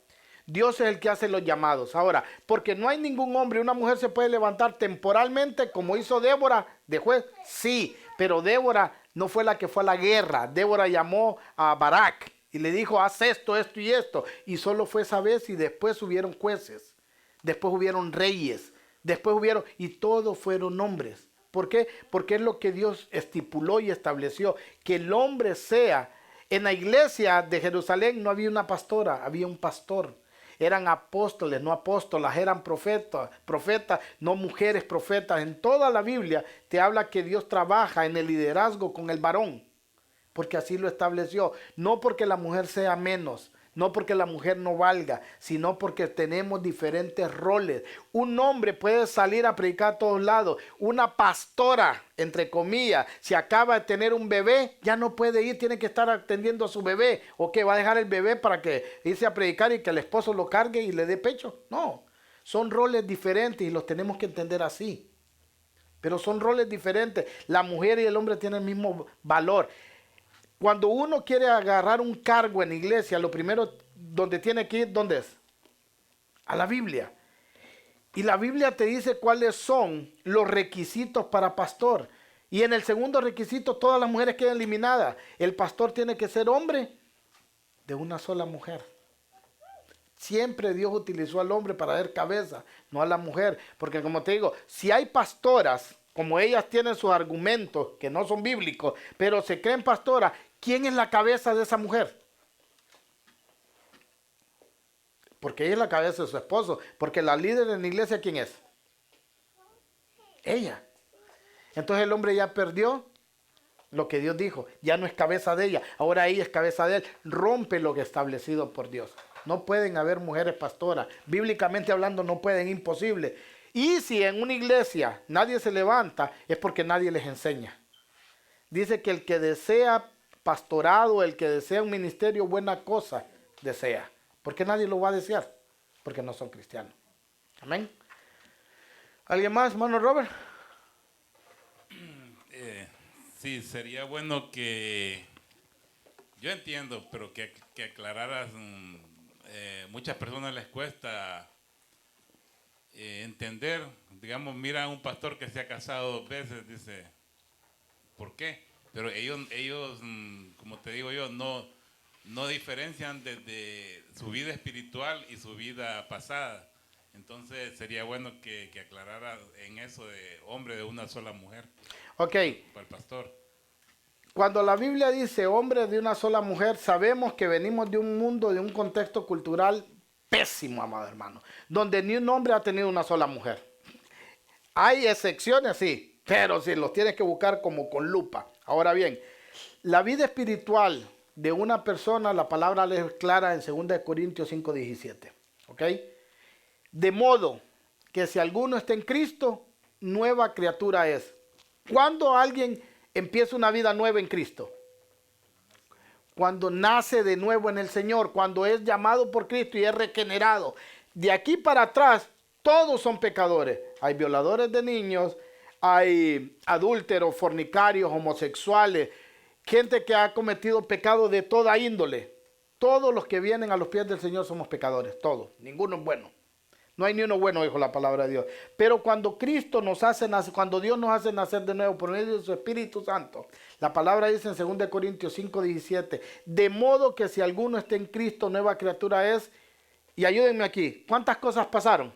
Dios es el que hace los llamados. Ahora, porque no hay ningún hombre, una mujer se puede levantar temporalmente como hizo Débora de juez, sí, pero Débora no fue la que fue a la guerra. Débora llamó a Barak y le dijo, haz esto, esto y esto. Y solo fue esa vez y después hubieron jueces, después hubieron reyes, después hubieron, y todos fueron hombres. ¿Por qué? Porque es lo que Dios estipuló y estableció, que el hombre sea. En la iglesia de Jerusalén no había una pastora, había un pastor. Eran apóstoles, no apóstolas, eran profetas, no mujeres profetas. En toda la Biblia te habla que Dios trabaja en el liderazgo con el varón, porque así lo estableció. No porque la mujer sea menos, no porque la mujer no valga, sino porque tenemos diferentes roles. Un hombre puede salir a predicar a todos lados. Una pastora, entre comillas, si acaba de tener un bebé, ya no puede ir, tiene que estar atendiendo a su bebé. ¿O qué? ¿Va a dejar el bebé para que irse a predicar y que el esposo lo cargue y le dé pecho? No, son roles diferentes y los tenemos que entender así. Pero son roles diferentes. La mujer y el hombre tienen el mismo valor. Cuando uno quiere agarrar un cargo en la iglesia, lo primero donde tiene que ir, ¿dónde es? A la Biblia. Y la Biblia te dice cuáles son los requisitos para pastor. Y en el segundo requisito, todas las mujeres quedan eliminadas. El pastor tiene que ser hombre de una sola mujer. Siempre Dios utilizó al hombre para dar cabeza, no a la mujer. Porque como te digo, si hay pastoras, como ellas tienen sus argumentos que no son bíblicos, pero se creen pastoras, ¿quién es la cabeza de esa mujer? porque ella es la cabeza de su esposo, porque la líder en la iglesia, ¿quién es? Ella. Entonces el hombre ya perdió lo que Dios dijo, ya no es cabeza de ella, ahora ella es cabeza de él, rompe lo que establecido por Dios. No pueden haber mujeres pastoras, bíblicamente hablando no pueden, imposible. Y si en una iglesia nadie se levanta, es porque nadie les enseña. Dice que el que desea pastorado, el que desea un ministerio, buena cosa desea. ¿Por qué nadie lo va a desear? Porque no son cristianos. Amén. ¿Alguien más, hermano Robert? Sí, sería bueno que, yo entiendo, pero que aclararas, muchas personas les cuesta entender, digamos, mira a un pastor que se ha casado 2 veces, dice, ¿por qué? Pero ellos como te digo yo, no diferencian desde su vida espiritual y su vida pasada. Entonces sería bueno que aclarara en eso de hombre de una sola mujer. Ok. Para el pastor. Cuando la Biblia dice hombre de una sola mujer, sabemos que venimos de un mundo, de un contexto cultural pésimo, amado hermano, donde ni un hombre ha tenido una sola mujer. Hay excepciones, sí, pero si los tienes que buscar como con lupa. Ahora bien, la vida espiritual de una persona, la palabra le es clara en 2 Corintios 5:17. ¿Ok? De modo que si alguno está en Cristo, nueva criatura es. ¿Cuándo alguien empieza una vida nueva en Cristo? Cuando nace de nuevo en el Señor, cuando es llamado por Cristo y es regenerado. De aquí para atrás, todos son pecadores. Hay violadores de niños, hay adúlteros, fornicarios, homosexuales, gente que ha cometido pecado de toda índole. Todos los que vienen a los pies del Señor somos pecadores, todos, ninguno es bueno. No hay ni uno bueno, dijo la palabra de Dios. Pero cuando Cristo nos hace nacer, cuando Dios nos hace nacer de nuevo por medio de su Espíritu Santo, la palabra dice en 2 Corintios 5:17, de modo que si alguno está en Cristo, nueva criatura es. Y ayúdenme aquí, ¿cuántas cosas pasaron?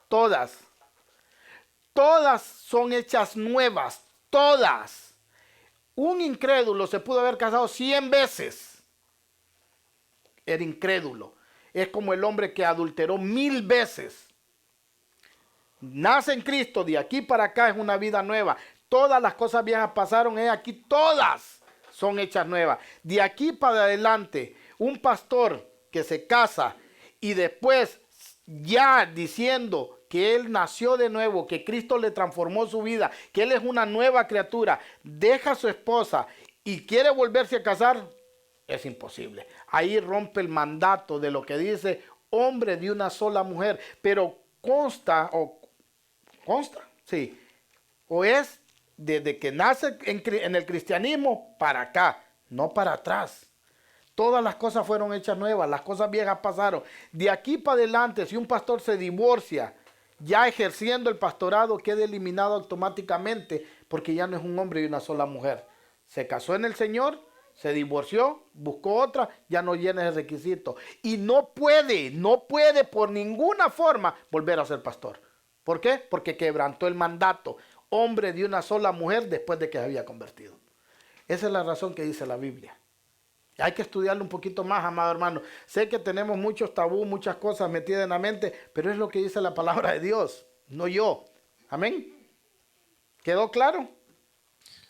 Todas. Todas son hechas nuevas, todas. Un incrédulo se pudo haber casado 100 veces. Era incrédulo. Es como el hombre que adulteró 1000 veces. Nace en Cristo, de aquí para acá es una vida nueva. Todas las cosas viejas pasaron, aquí todas son hechas nuevas. De aquí para adelante, un pastor que se casa y después ya diciendo que él nació de nuevo, que Cristo le transformó su vida, que él es una nueva criatura, deja a su esposa y quiere volverse a casar, es imposible. Ahí rompe el mandato de lo que dice hombre de una sola mujer. Pero consta, sí, o es desde que nace en el cristianismo para acá, no para atrás. Todas las cosas fueron hechas nuevas, las cosas viejas pasaron. De aquí para adelante, si un pastor se divorcia, ya ejerciendo el pastorado, queda eliminado automáticamente porque ya no es un hombre y una sola mujer. Se casó en el Señor, se divorció, buscó otra, ya no llena ese requisito. Y no puede por ninguna forma volver a ser pastor. ¿Por qué? Porque quebrantó el mandato. Hombre de una sola mujer después de que se había convertido. Esa es la razón que dice la Biblia. Hay que estudiarlo un poquito más, amado hermano. Sé que tenemos muchos tabú, muchas cosas metidas en la mente, pero es lo que dice la palabra de Dios, no yo. Amén. ¿Quedó claro?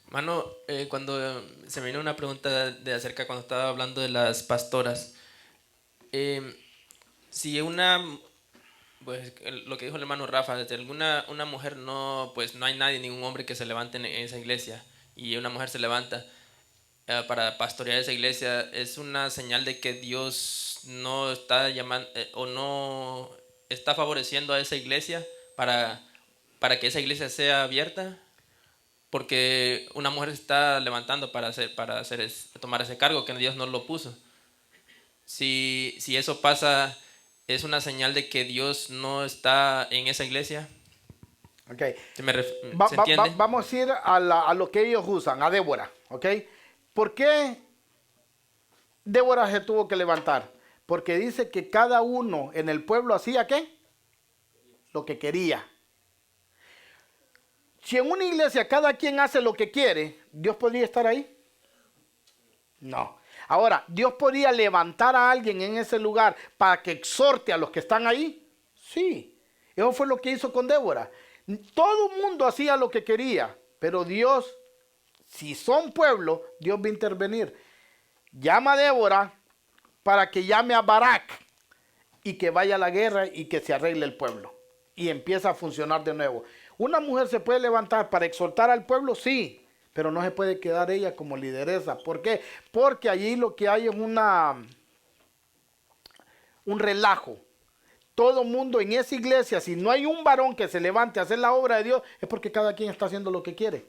Mano, cuando se me vino una pregunta de acerca cuando estaba hablando de las pastoras, si pues lo que dijo el hermano Rafa, si una mujer no, pues no hay nadie, ningún hombre que se levante en esa iglesia y una mujer se levanta para pastorear esa iglesia, es una señal de que Dios no está llamando o no está favoreciendo a esa iglesia para que esa iglesia sea abierta. Porque una mujer se está levantando para tomar ese cargo que Dios no lo puso. Si eso pasa, ¿es una señal de que Dios no está en esa iglesia? Ok. ¿Se entiende? Vamos a ir a lo que ellos usan, a Débora. ¿Ok? ¿Por qué Débora se tuvo que levantar? Porque dice que cada uno en el pueblo hacía ¿qué? Lo que quería. Si en una iglesia cada quien hace lo que quiere, ¿Dios podría estar ahí? No. Ahora, ¿Dios podría levantar a alguien en ese lugar para que exhorte a los que están ahí? Sí, eso fue lo que hizo con Débora. Todo el mundo hacía lo que quería, pero Dios, si son pueblo, Dios va a intervenir. Llama a Débora para que llame a Barak y que vaya a la guerra y que se arregle el pueblo. Y empieza a funcionar de nuevo. ¿Una mujer se puede levantar para exhortar al pueblo? Sí, pero no se puede quedar ella como lideresa. ¿Por qué? Porque allí lo que hay es un relajo. Todo mundo en esa iglesia, si no hay un varón que se levante a hacer la obra de Dios, es porque cada quien está haciendo lo que quiere.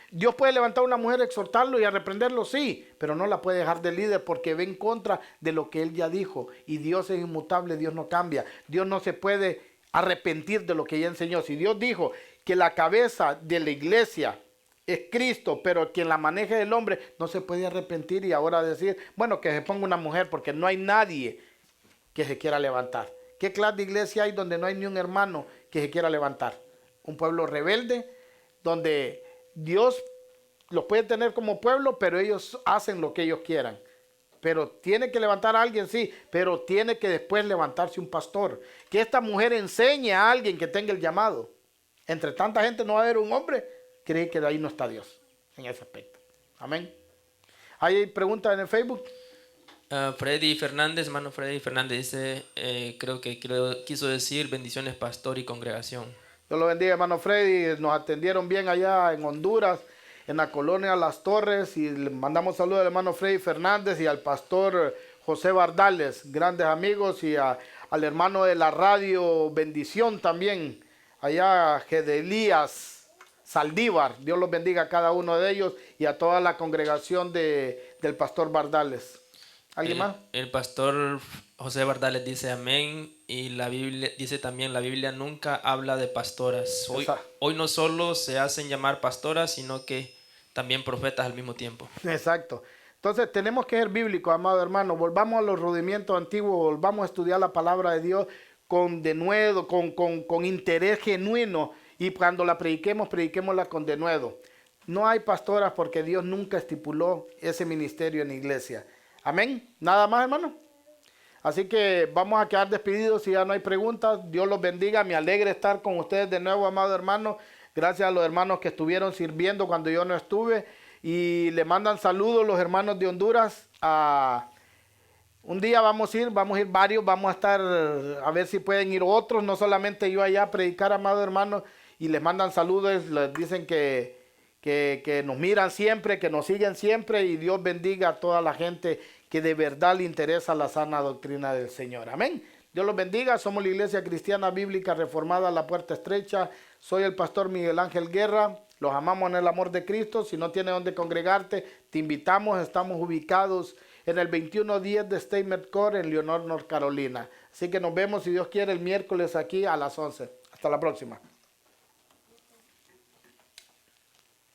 Dios puede levantar a una mujer, exhortarlo y a reprenderlo, sí, pero no la puede dejar de líder porque ve en contra de lo que él ya dijo. Y Dios es inmutable, Dios no cambia. Dios no se puede arrepentir de lo que ya enseñó. Si Dios dijo que la cabeza de la iglesia es Cristo, pero quien la maneja es el hombre, no se puede arrepentir y ahora decir, bueno, que se ponga una mujer porque no hay nadie que se quiera levantar. ¿Qué clase de iglesia hay donde no hay ni un hermano que se quiera levantar? Un pueblo rebelde donde Dios los puede tener como pueblo, pero ellos hacen lo que ellos quieran. Pero tiene que levantar a alguien, sí, pero tiene que después levantarse un pastor. Que esta mujer enseñe a alguien que tenga el llamado. Entre tanta gente no va a haber un hombre. Cree que de ahí no está Dios en ese aspecto. Amén. ¿Hay preguntas en el Facebook? Freddy Fernández, hermano Freddy Fernández dice, quiso decir bendiciones pastor y congregación. Dios lo bendiga, hermano Freddy. Nos atendieron bien allá en Honduras, en la colonia Las Torres, y le mandamos saludos al hermano Freddy Fernández y al pastor José Bardales, grandes amigos, y al hermano de la radio Bendición también, allá Gedelías Saldívar. Dios los bendiga a cada uno de ellos y a toda la congregación del pastor Bardales. ¿Alguien más? El pastor José Bardales dice amén, y la Biblia dice también, la Biblia nunca habla de pastoras. Hoy no solo se hacen llamar pastoras, sino que también profetas al mismo tiempo. Exacto. Entonces tenemos que ser bíblicos, amados hermanos. Volvamos a los rudimientos antiguos, volvamos a estudiar la palabra de Dios con denuedo, con interés genuino, y cuando la prediquémosla con denuedo. No hay pastoras porque Dios nunca estipuló ese ministerio en la iglesia. Amén. Nada más, hermano. Así que vamos a quedar despedidos si ya no hay preguntas. Dios los bendiga. Me alegra estar con ustedes de nuevo, amados hermanos. Gracias a los hermanos que estuvieron sirviendo cuando yo no estuve. Y le mandan saludos los hermanos de Honduras. Un día vamos a ir varios. Vamos a estar, a ver si pueden ir otros. No solamente yo allá a predicar, amados hermanos. Y les mandan saludos. Les dicen que nos miran siempre, que nos siguen siempre, y Dios bendiga a toda la gente que de verdad le interesa la sana doctrina del Señor. Amén. Dios los bendiga. Somos la Iglesia Cristiana Bíblica Reformada La Puerta Estrecha. Soy el pastor Miguel Ángel Guerra. Los amamos en el amor de Cristo. Si no tienes donde congregarte, te invitamos. Estamos ubicados en el 2110 de Statement Court en Leonor, North Carolina. Así que nos vemos, si Dios quiere, el miércoles aquí a las 11. Hasta la próxima.